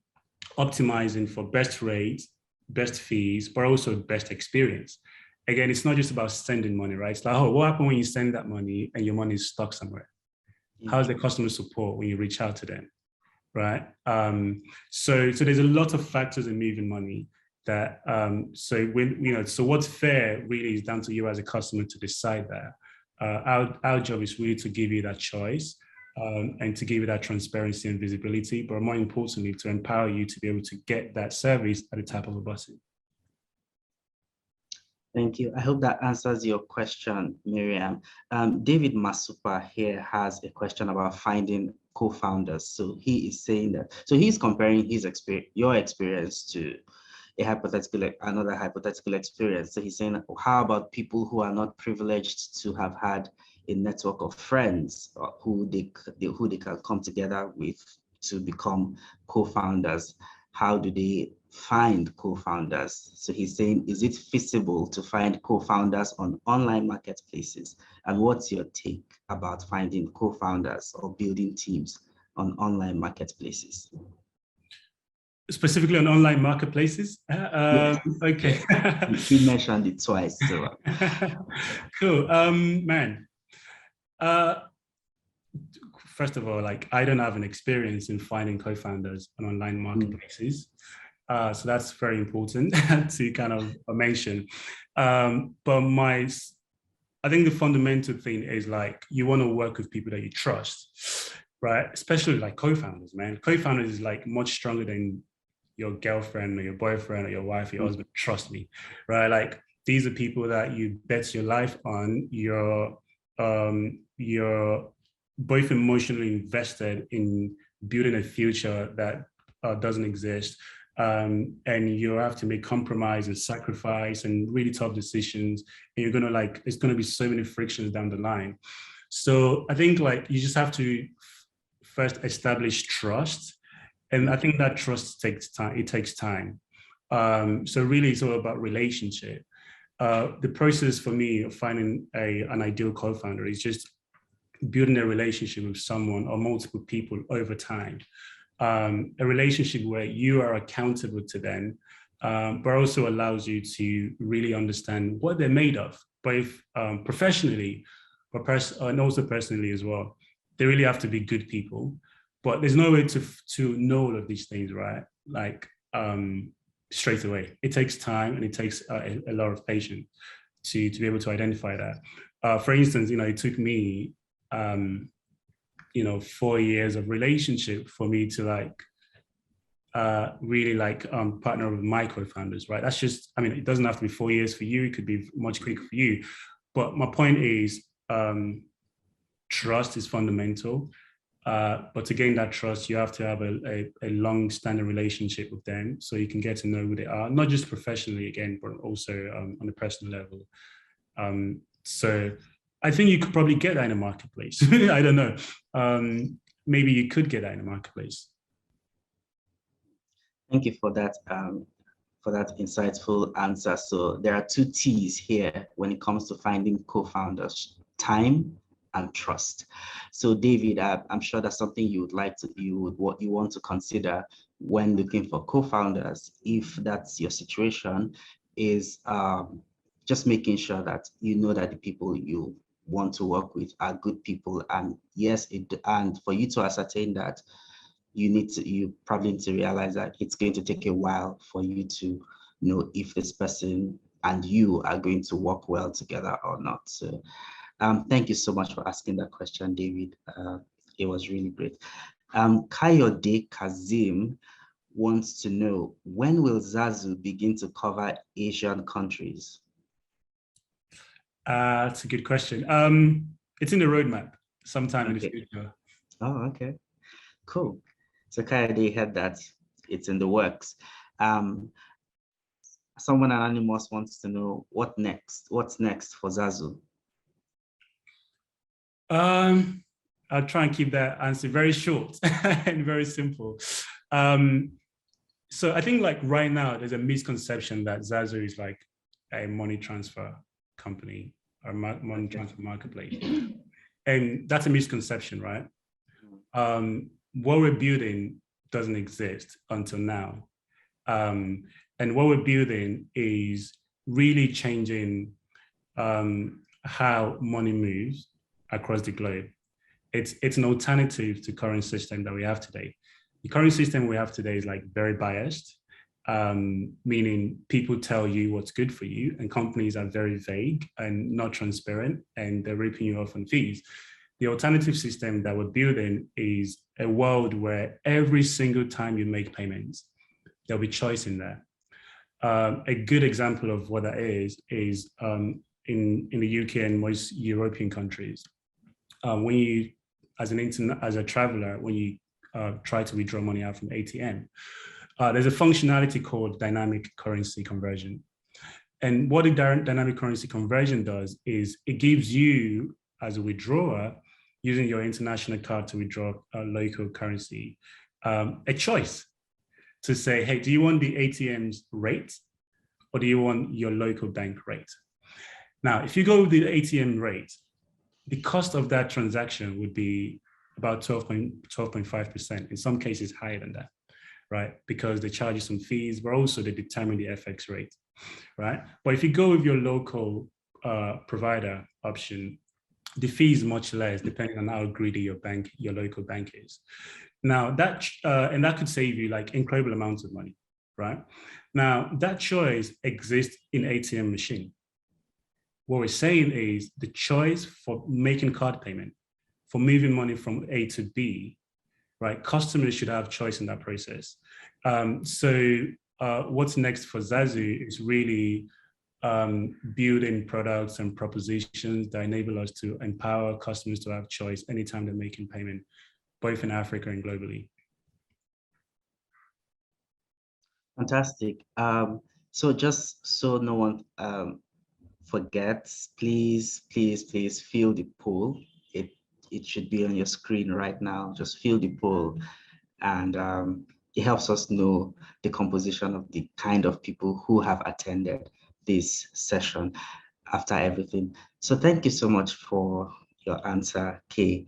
optimizing for best rates, best fees, but also best experience. Again, it's not just about sending money, right? It's like, oh, what happens when you send that money and your money is stuck somewhere? How's the customer support when you reach out to them, right? So there's a lot of factors in moving money that, so what's fair really is down to you as a customer to decide that. Our job is really to give you that choice and to give you that transparency and visibility, but more importantly, to empower you to be able to get that service at the tap of a button. Thank you. I hope that answers your question, Miriam. David Masupa here has a question about finding co-founders. So he is saying that, so he's comparing his experience, your experience to another hypothetical experience. So he's saying, how about people who are not privileged to have had a network of friends who they can come together with to become co-founders? How do they find co-founders? So he's saying, is it feasible to find co-founders on online marketplaces? And what's your take about finding co-founders or building teams on online marketplaces? Specifically on online marketplaces? Okay. He mentioned it twice. So. Cool. Man. First of all, like, I don't have an experience in finding co-founders on online marketplaces. So that's very important to kind of mention. But I think the fundamental thing is, like, you want to work with people that you trust, right? Especially like co-founders, man. Co-founders is like much stronger than your girlfriend or your boyfriend or your wife, your husband. Trust me, right? Like, these are people that you bet your life on. You're both emotionally invested in building a future that doesn't exist. And you have to make compromise and sacrifice and really tough decisions. And you're gonna, like, it's gonna be so many frictions down the line. So I think, like, you just have to first establish trust. And I think that trust takes time. It takes time. So really, it's all about relationship. The process for me of finding an ideal co-founder is just building a relationship with someone or multiple people over time. A relationship where you are accountable to them, but also allows you to really understand what they're made of, both professionally, and also personally as well. They really have to be good people, but there's no way to know all of these things, right? Like, straight away. It takes time, and it takes a lot of patience to be able to identify that. For instance, it took me 4 years of relationship for me to, like, really, like, partner with my co-founders, right? That's just, it doesn't have to be 4 years for you. It could be much quicker for you. But my point is, trust is fundamental. But to gain that trust, you have to have a long-standing relationship with them, so you can get to know who they are, not just professionally, again, but also on a personal level. So I think you could probably get that in a marketplace. I don't know. Maybe you could get that in a marketplace. Thank you for that insightful answer. So there are 2 T's here when it comes to finding co-founders: time and trust. So David, I'm sure that's something you want to consider when looking for co-founders. If that's your situation, is just making sure that you know that the people you want to work with are good people. And yes, and for you to ascertain that, you probably need to realize that it's going to take a while for you to know if this person and you are going to work well together or not. So thank you so much for asking that question, David. It was really great. Kayode Kazim wants to know, when will Zazuu begin to cover Asian countries? That's a good question. It's in the roadmap sometime in the future. Oh, okay, cool. So Kayode heard that it's in the works. Someone anonymous wants to know, what's next for Zazuu? I'll try and keep that answer very short and very simple. So I think, like, right now, there's a misconception that Zazuu is like a money transfer company or money transfer marketplace. And that's a misconception, right? What we're building doesn't exist until now. And what we're building is really changing how money moves across the globe. It's an alternative to current system that we have today. The current system we have today is, like, very biased, meaning people tell you what's good for you, and companies are very vague and not transparent, and they're ripping you off on fees. The alternative system that we're building is a world where every single time you make payments, there'll be choice in there. A good example of what that is in the UK and most European countries. When you, as a traveler, when you try to withdraw money out from ATM, there's a functionality called dynamic currency conversion. And what the dynamic currency conversion does is it gives you, as a withdrawer, using your international card to withdraw a local currency, a choice to say, hey, do you want the ATM's rate or do you want your local bank rate? Now, if you go with the ATM rate, the cost of that transaction would be about 12.5%, in some cases higher than that, right? Because they charge you some fees, but also they determine the FX rate, right? But if you go with your local provider option, the fee is much less depending on how greedy your local bank is. Now that and that could save you like incredible amounts of money, right? Now that choice exists in ATM machine. What we're saying is the choice for making card payment, for moving money from A to B, right? Customers should have choice in that process. What's next for Zazuu is really building products and propositions that enable us to empower customers to have choice anytime they're making payment, both in Africa and globally. Fantastic. So just so no one forgets, please fill the poll. It should be on your screen right now. Just fill the poll, and it helps us know the composition of the kind of people who have attended this session after everything. So thank you so much for your answer, Kay.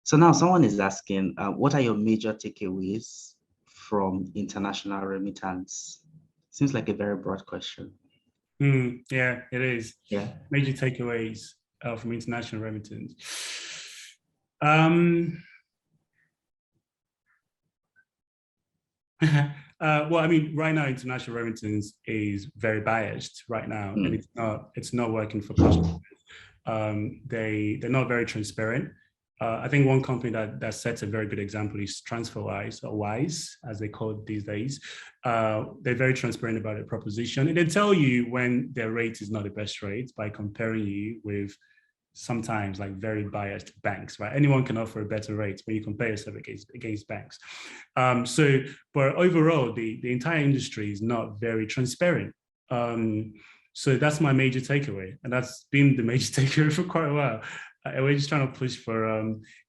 So now someone is asking, what are your major takeaways from international remittance? Seems like a very broad question. Yeah, it is. Yeah. Major takeaways from international remittance. Well, I mean, right now, international remittance is very biased right now, and it's not working for customers. They're not very transparent. I think one company that sets a very good example is TransferWise, or Wise, as they call it these days. They're very transparent about their proposition, and they tell you when their rate is not the best rate by comparing you with sometimes like very biased banks, right? Anyone can offer a better rate when you compare yourself against banks. But overall, the entire industry is not very transparent. So that's my major takeaway, and that's been the major takeaway for quite a while. We're just trying to push for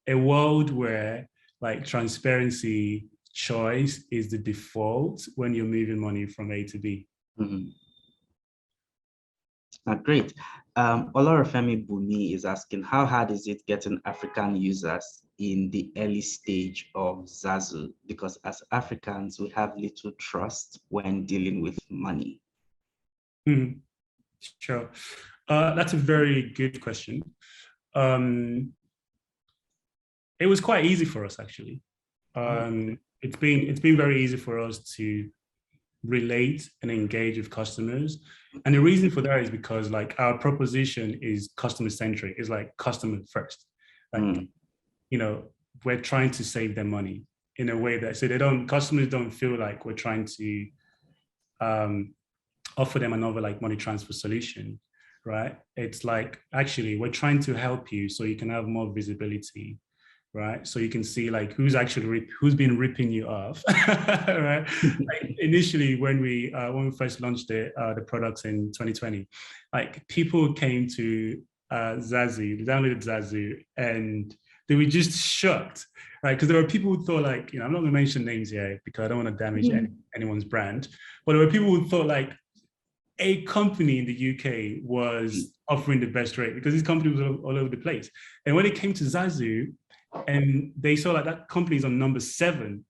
a world where like transparency, choice is the default when you're moving money from A to B. Great. Olorafemi Bumi is asking, how hard is it getting African users in the early stage of Zazuu? Because as Africans, we have little trust when dealing with money. Sure. That's a very good question. It was quite easy for us, actually. It's been very easy for us to relate and engage with customers, and the reason for that is because like our proposition is customer centric. It's like customer first. Like you know, we're trying to save them money in a way that customers don't feel like we're trying to offer them another like money transfer solution, right? It's like, actually, we're trying to help you so you can have more visibility, right? So you can see like who's been ripping you off, right? Like initially, when we first launched the products in 2020, like people came to Zazuu, they downloaded Zazuu, and they were just shocked, right? Because there were people who thought like, I'm not going to mention names here because I don't want to damage anyone's brand, but there were people who thought like a company in the UK was offering the best rate because this company was all over the place. And when it came to Zazuu, and they saw like that company is on number 7,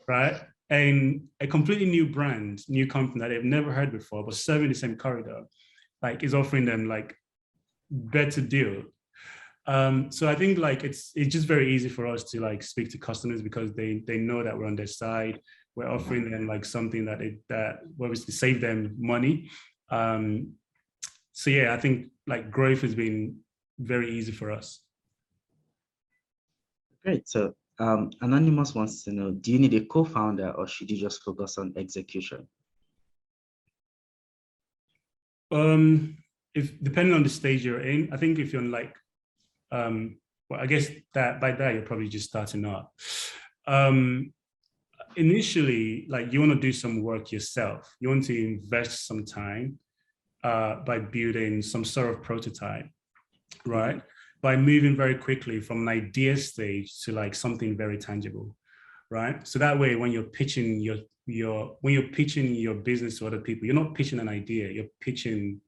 right? And a completely new brand, new company that they've never heard before, but serving the same corridor, like is offering them like better deal. So I think like it's just very easy for us to like speak to customers because they know that we're on their side. We're offering them like something that will obviously save them money. So yeah, I think like growth has been very easy for us. Great. So Anonymous wants to know, do you need a co-founder or should you just focus on execution? If depending on the stage you're in, I think if you're in like, well, I guess that by that you're probably just starting up. Initially, like you want to do some work yourself. You want to invest some time by building some sort of prototype, right? By moving very quickly from an idea stage to like something very tangible, right? So that way, when you're pitching when you're pitching your business to other people, you're not pitching an idea, you're pitching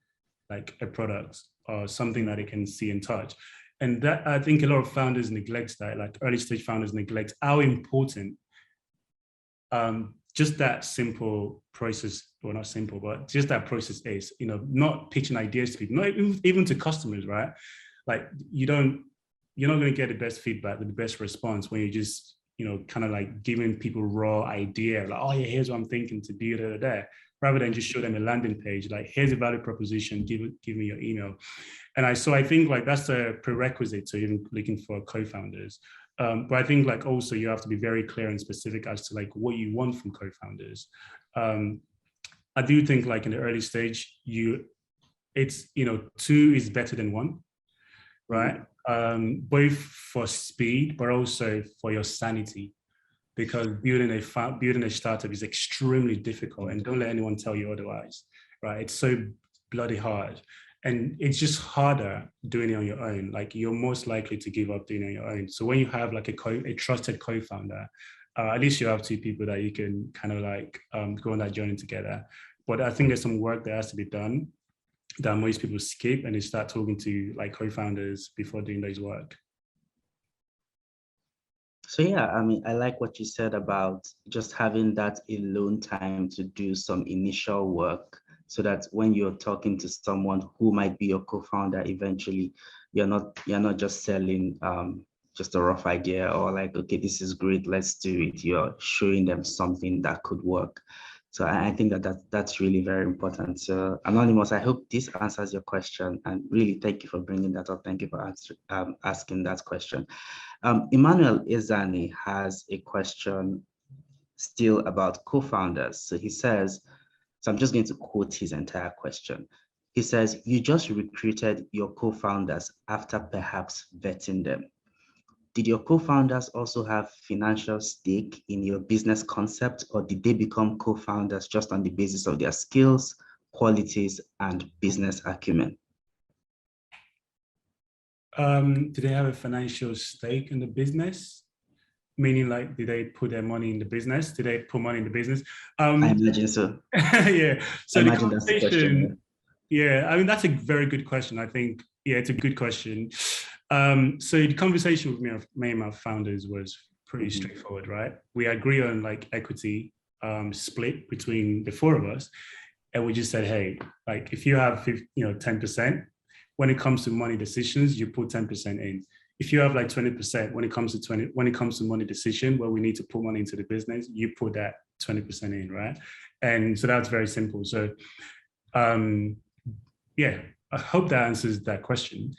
like a product or something that they can see and touch. And that, I think a lot of founders neglect that, like early stage founders neglect how important just that simple process, well, not simple, but just that process is, not pitching ideas to people, not even to customers, right? Like you're not going to get the best feedback, the best response when you just, kind of like giving people raw idea, like, oh yeah, here's what I'm thinking to do there, rather than just show them a landing page, like here's a value proposition, give me your email. And I think like that's a prerequisite to even looking for co-founders. But I think like also you have to be very clear and specific as to like what you want from co-founders. I do think like in the early stage, it's two is better than one, right? Both for speed, but also for your sanity, because building a startup is extremely difficult, and don't let anyone tell you otherwise, right? It's so bloody hard. And it's just harder doing it on your own. Like you're most likely to give up doing it on your own. So when you have like a trusted co-founder, at least you have two people that you can kind of like go on that journey together. But I think there's some work that has to be done that most people skip, and they start talking to like co-founders before doing those work. So yeah, I mean, I like what you said about just having that alone time to do some initial work, so that when you're talking to someone who might be your co-founder eventually, you're not just selling just a rough idea or like, okay, this is great, let's do it. You're showing them something that could work. So I think that's really very important. So Anonymous, I hope this answers your question, and really thank you for bringing that up. Thank you for asking that question. Emmanuel Izani has a question still about co-founders. So he says, so I'm just going to quote his entire question. He says, you just recruited your co-founders after perhaps vetting them. Did your co-founders also have financial stake in your business concept, or did they become co-founders just on the basis of their skills, qualities, and business acumen? Do they have a financial stake in the business? Meaning like, did they put their money in the business? Did they put money in the business? I imagine so. Yeah. So the conversation, yeah, I mean, that's a very good question. I think, yeah, it's a good question. So the conversation with me and my founders was pretty straightforward, right? We agree on like equity split between the four of us. And we just said, hey, like if you have 10%, when it comes to money decisions, you put 10% in. If you have like 20%, when it comes to money decision, where we need to put money into the business, you put that 20% in, right? And so that's very simple. So yeah, I hope that answers that question.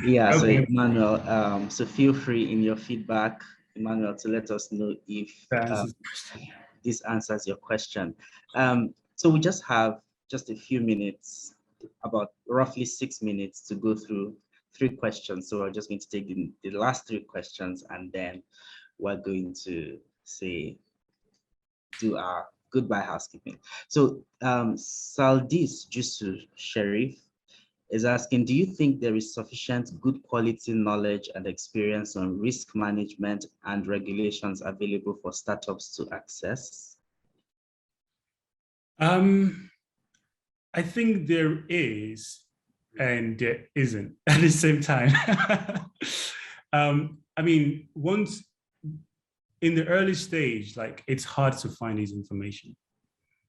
Yeah, so Emmanuel, so feel free in your feedback, Emmanuel, to let us know if this answers your question. So we just have just a few minutes, about roughly 6 minutes to go through 3 questions. So we're just going to take the last 3 questions, and then we're going to do our goodbye housekeeping. So Saldis Jusu Sharif is asking, do you think there is sufficient good quality knowledge and experience on risk management and regulations available for startups to access? I think there is, and there isn't at the same time. I mean, once in the early stage, like it's hard to find this information,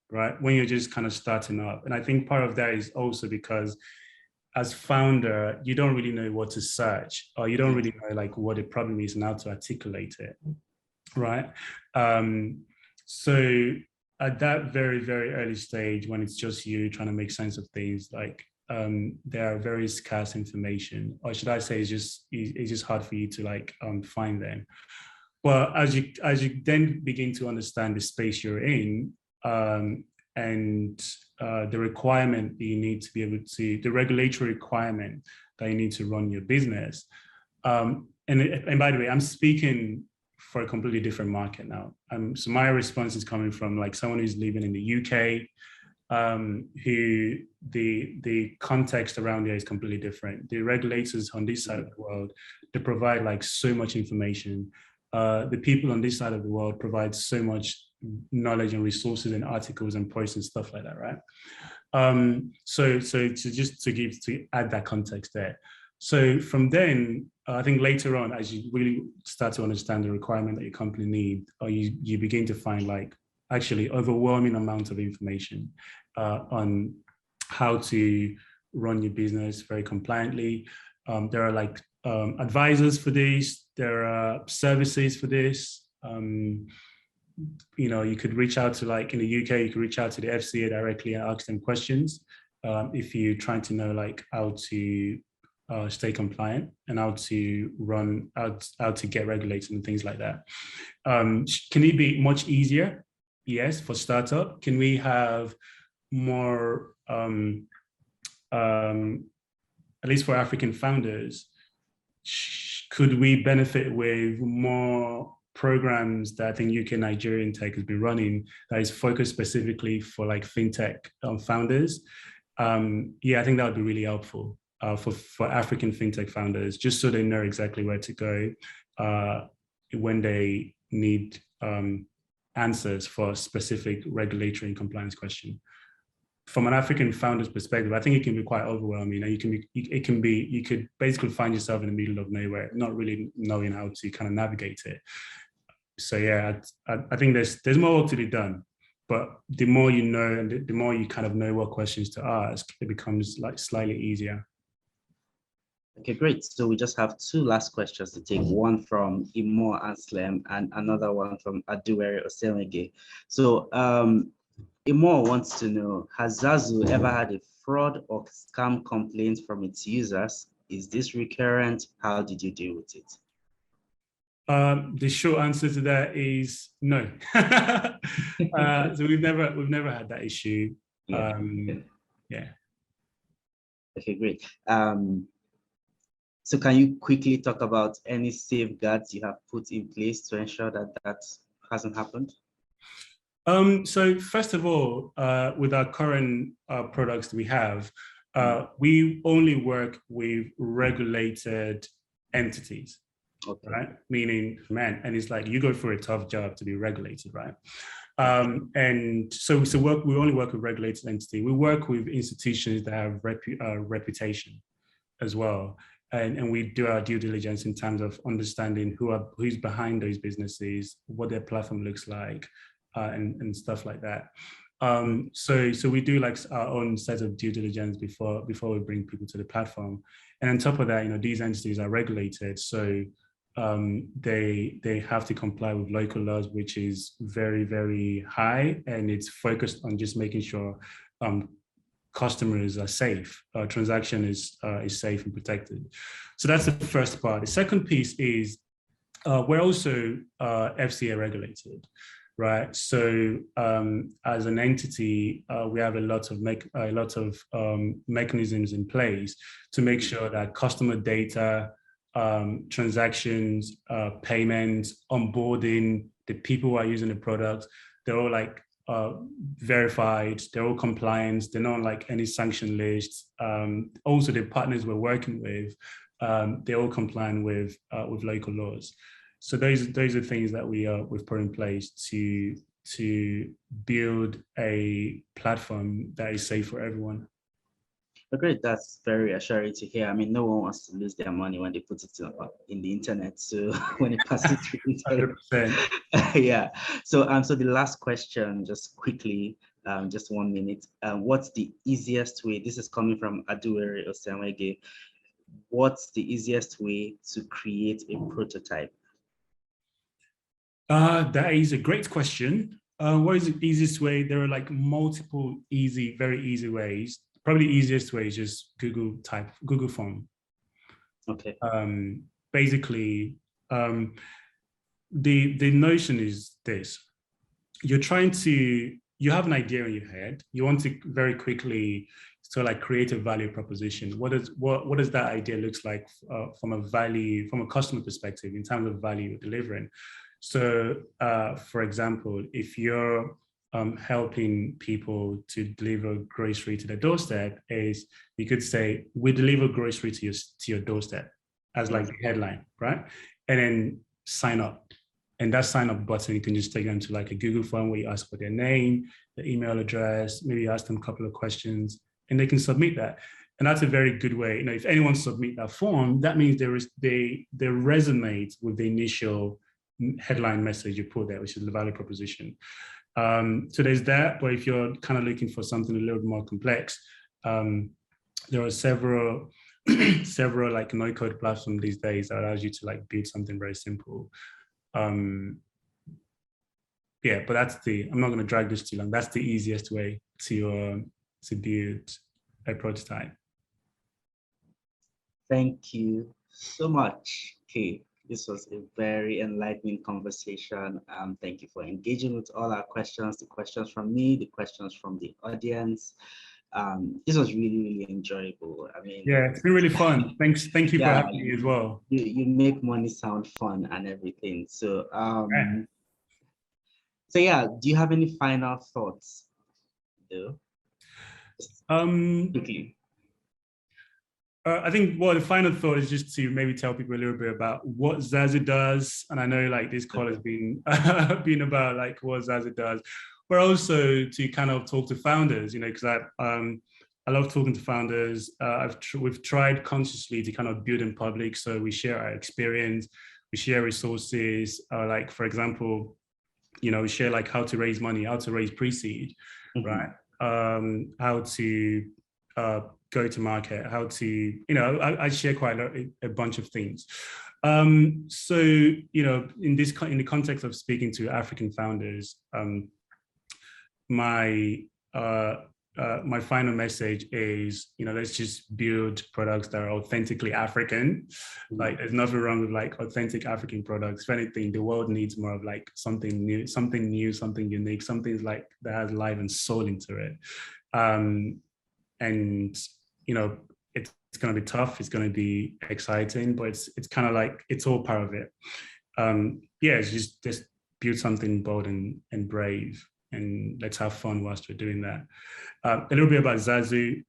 right? When you're just kind of starting up. And I think part of that is also because as founder, you don't really know what to search, or you don't really know like what the problem is and how to articulate it, right? So at that very, very early stage, when it's just you trying to make sense of things, like there are very scarce information, or should I say, it's just hard for you to like find them. But as you then begin to understand the space you're in, and the requirement that you need to be able to, the regulatory requirement that you need to run your business. And by the way, I'm speaking for a completely different market now. So my response is coming from like someone who's living in the UK, who the context around there is completely different. The regulators on this side of the world, they provide like so much information. the people on this side of the world provide so much knowledge and resources and articles and posts and stuff like that, right? So to add that context there. So from then, I think later on, as you really start to understand the requirement that your company needs, or you begin to find like actually overwhelming amount of information on how to run your business very compliantly. There are like advisors for this. There are services for this. You could reach out to, like in the UK, you could reach out to the FCA directly and ask them questions if you're trying to know like how to stay compliant and how to get regulated and things like that. Can it be much easier? Yes, for startup. Can we have more, at least for African founders, could we benefit with more programs that I think UK Nigerian Tech has been running that is focused specifically for like fintech founders? Yeah, I think that would be really helpful for African fintech founders, just so they know exactly where to go when they need answers for a specific regulatory and compliance question. From an African founder's perspective, I think it can be quite overwhelming. You could basically find yourself in the middle of nowhere, not really knowing how to kind of navigate it. So yeah, I think there's more work to be done, but the more you know and the more you kind of know what questions to ask, it becomes like slightly easier. Okay, great. So we just have two last questions to take, one from Imo Anslem and another one from Aduwere Osemege. So Imo wants to know, has Zazuu ever had a fraud or scam complaint from its users? Is this recurrent? How did you deal with it? The short answer to that is no. So we've never had that issue. Yeah. Yeah. Okay, great. So can you quickly talk about any safeguards you have put in place to ensure that that hasn't happened? So first of all, with our current products that we have, we only work with regulated entities. Okay. Right? Meaning, man, and it's like you go for a tough job to be regulated, right? And so we only work with regulated entities. We work with institutions that have reputation as well. And we do our due diligence in terms of understanding who's behind those businesses, what their platform looks like, and stuff like that. So we do like our own set of due diligence before we bring people to the platform. And on top of that, these entities are regulated, so they have to comply with local laws, which is very, very high, and it's focused on just making sure customers are safe, transaction is safe and protected. So that's the first part. The second piece is we're also FCA regulated, right? So as an entity, we have a lot of mechanisms in place to make sure that customer data, transactions, payments, onboarding, the people who are using the product, they're all like verified, they're all compliant, they're not on like any sanction lists. Also, the partners we're working with, they're all compliant with local laws. So those are things that we've put in place to build a platform that is safe for everyone. Great, that's very assuring to hear. I mean, no one wants to lose their money when they put it in the internet. So when it passes through the internet, yeah. So the last question, just quickly, just 1 minute. What's the easiest way? This is coming from Aduwere Osemege. What's the easiest way to create a prototype? That is a great question. What is the easiest way? There are like multiple very easy ways. Probably the easiest way is just Google form. Okay. Basically, the notion is this: you have an idea in your head. You want to very quickly create a value proposition. What does that idea looks like from a customer perspective in terms of value you're delivering? So, for example, if you're helping people to deliver grocery to their doorstep, you could say, we deliver grocery to your doorstep as like the headline, right? And then sign up. And that sign up button, you can just take them to like a Google form where you ask for their name, their email address, maybe you ask them a couple of questions, and they can submit that. And that's a very good way. You know, if anyone submit that form, that means they resonate with the initial headline message you put there, which is the value proposition. So there's that. But if you're kind of looking for something a little bit more complex, there are several like no-code platforms these days that allows you to like build something very simple. Yeah, but I'm not going to drag this too long. That's the easiest way to build a prototype. Thank you so much, Kay. This was a very enlightening conversation. Thank you for engaging with all our questions, the questions from me, the questions from the audience. This was really, really enjoyable. I mean, yeah, it's been really fun. Thank you for having me as well. You make money sound fun and everything. So, so yeah, do you have any final thoughts, though? Quickly. I think, well, the final thought is just to maybe tell people a little bit about what Zazuu does. And I know like this call has been about like what Zazuu does, but also to kind of talk to founders, you know, because I love talking to founders. We've tried consciously to kind of build in public. So we share our experience, we share resources, like for example, you know, we share like how to raise money, how to raise pre-seed, right? How to go to market, how to, you know, I share quite a bunch of things. So, you know, in the context of speaking to African founders, my final message is, you know, let's just build products that are authentically African. Like there's nothing wrong with like authentic African products. If anything, the world needs more of like something new, something unique, something like that has life and soul into it. And, you know, it's going to be tough. It's going to be exciting, but it's kind of like, it's all part of it. Yeah, it's just build something bold and brave, and let's have fun whilst we're doing that. A little bit about Zazuu.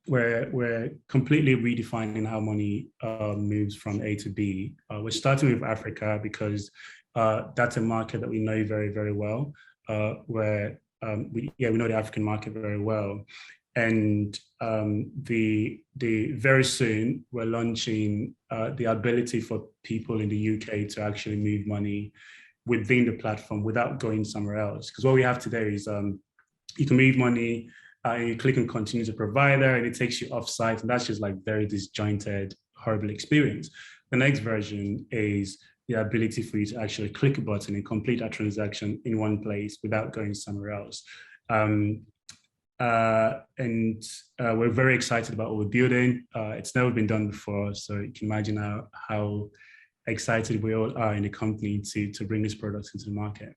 We're completely redefining how money moves from A to B. We're starting with Africa because that's a market that we know very, very well. We know the African market very well. And very soon we're launching the ability for people in the UK to actually move money within the platform without going somewhere else. Because what we have today is you can move money and you click on continue to provider and it takes you off site, and that's just like very disjointed, horrible experience. The next version is the ability for you to actually click a button and complete that transaction in one place without going somewhere else. We're very excited about what we're building. It's never been done before, so you can imagine how excited we all are in the company to bring these products into the market.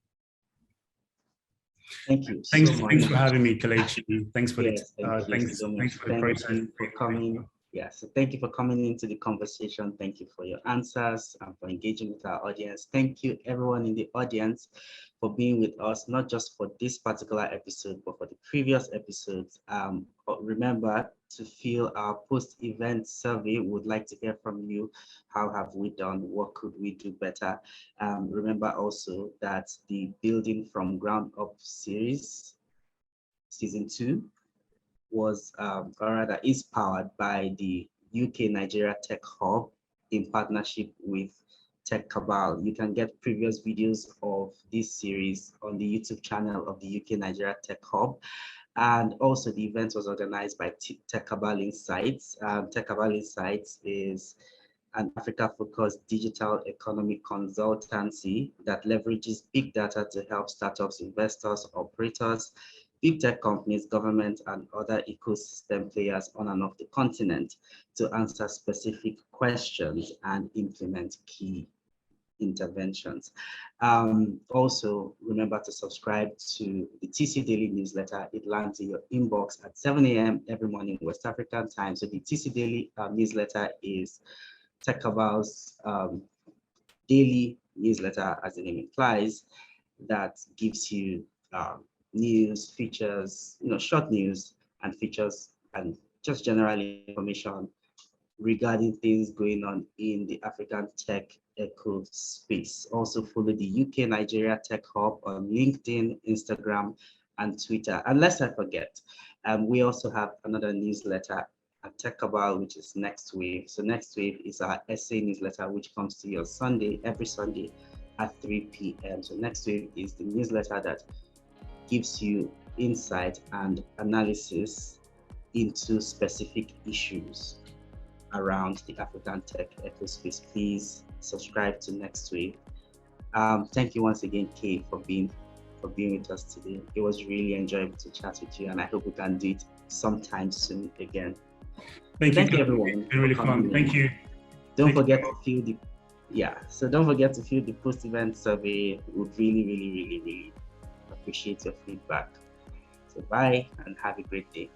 Thank you. Thanks for having me, Kelechi. Thanks for thanks for the process. Thank you for coming. Yeah, so thank you for coming into the conversation. Thank you for your answers and for engaging with our audience. Thank you, everyone in the audience, for being with us, not just for this particular episode, but for the previous episodes. Remember to fill our post-event survey. We would like to hear from you. How have we done? What could we do better? Remember also that the Building from Ground Up series, season 2, was, or rather is powered by the UK Nigeria Tech Hub in partnership with Tech Cabal. You can get previous videos of this series on the YouTube channel of the UK Nigeria Tech Hub. And also the event was organized by Tech Cabal Insights. Tech Cabal Insights is an Africa-focused digital economic consultancy that leverages big data to help startups, investors, operators, big tech companies, government, and other ecosystem players on and off the continent to answer specific questions and implement key interventions. Also, remember to subscribe to the TC Daily newsletter. It lands in your inbox at 7 a.m. every morning West African time. So the TC Daily newsletter is Tech Cabal's daily newsletter, as the name implies, that gives you news, features, short news and features, and just general information regarding things going on in the African tech eco space. Also follow the UK Nigeria Tech Hub on LinkedIn, Instagram, and Twitter. And lest I forget, we also have another newsletter at Tech Cabal, which is Next Wave. So Next Wave is our essay newsletter, which comes to you on Sunday, every Sunday at 3 p.m. So Next Wave is the newsletter that gives you insight and analysis into specific issues around the African tech ecospace. Please subscribe to Next Wave. Thank you once again, Kay, for being with us today. It was really enjoyable to chat with you, and I hope we can do it sometime soon again. Thank you, everyone. It's been really fun. Thank you. Don't forget to fill the post-event survey. We would really appreciate your feedback. So bye and have a great day.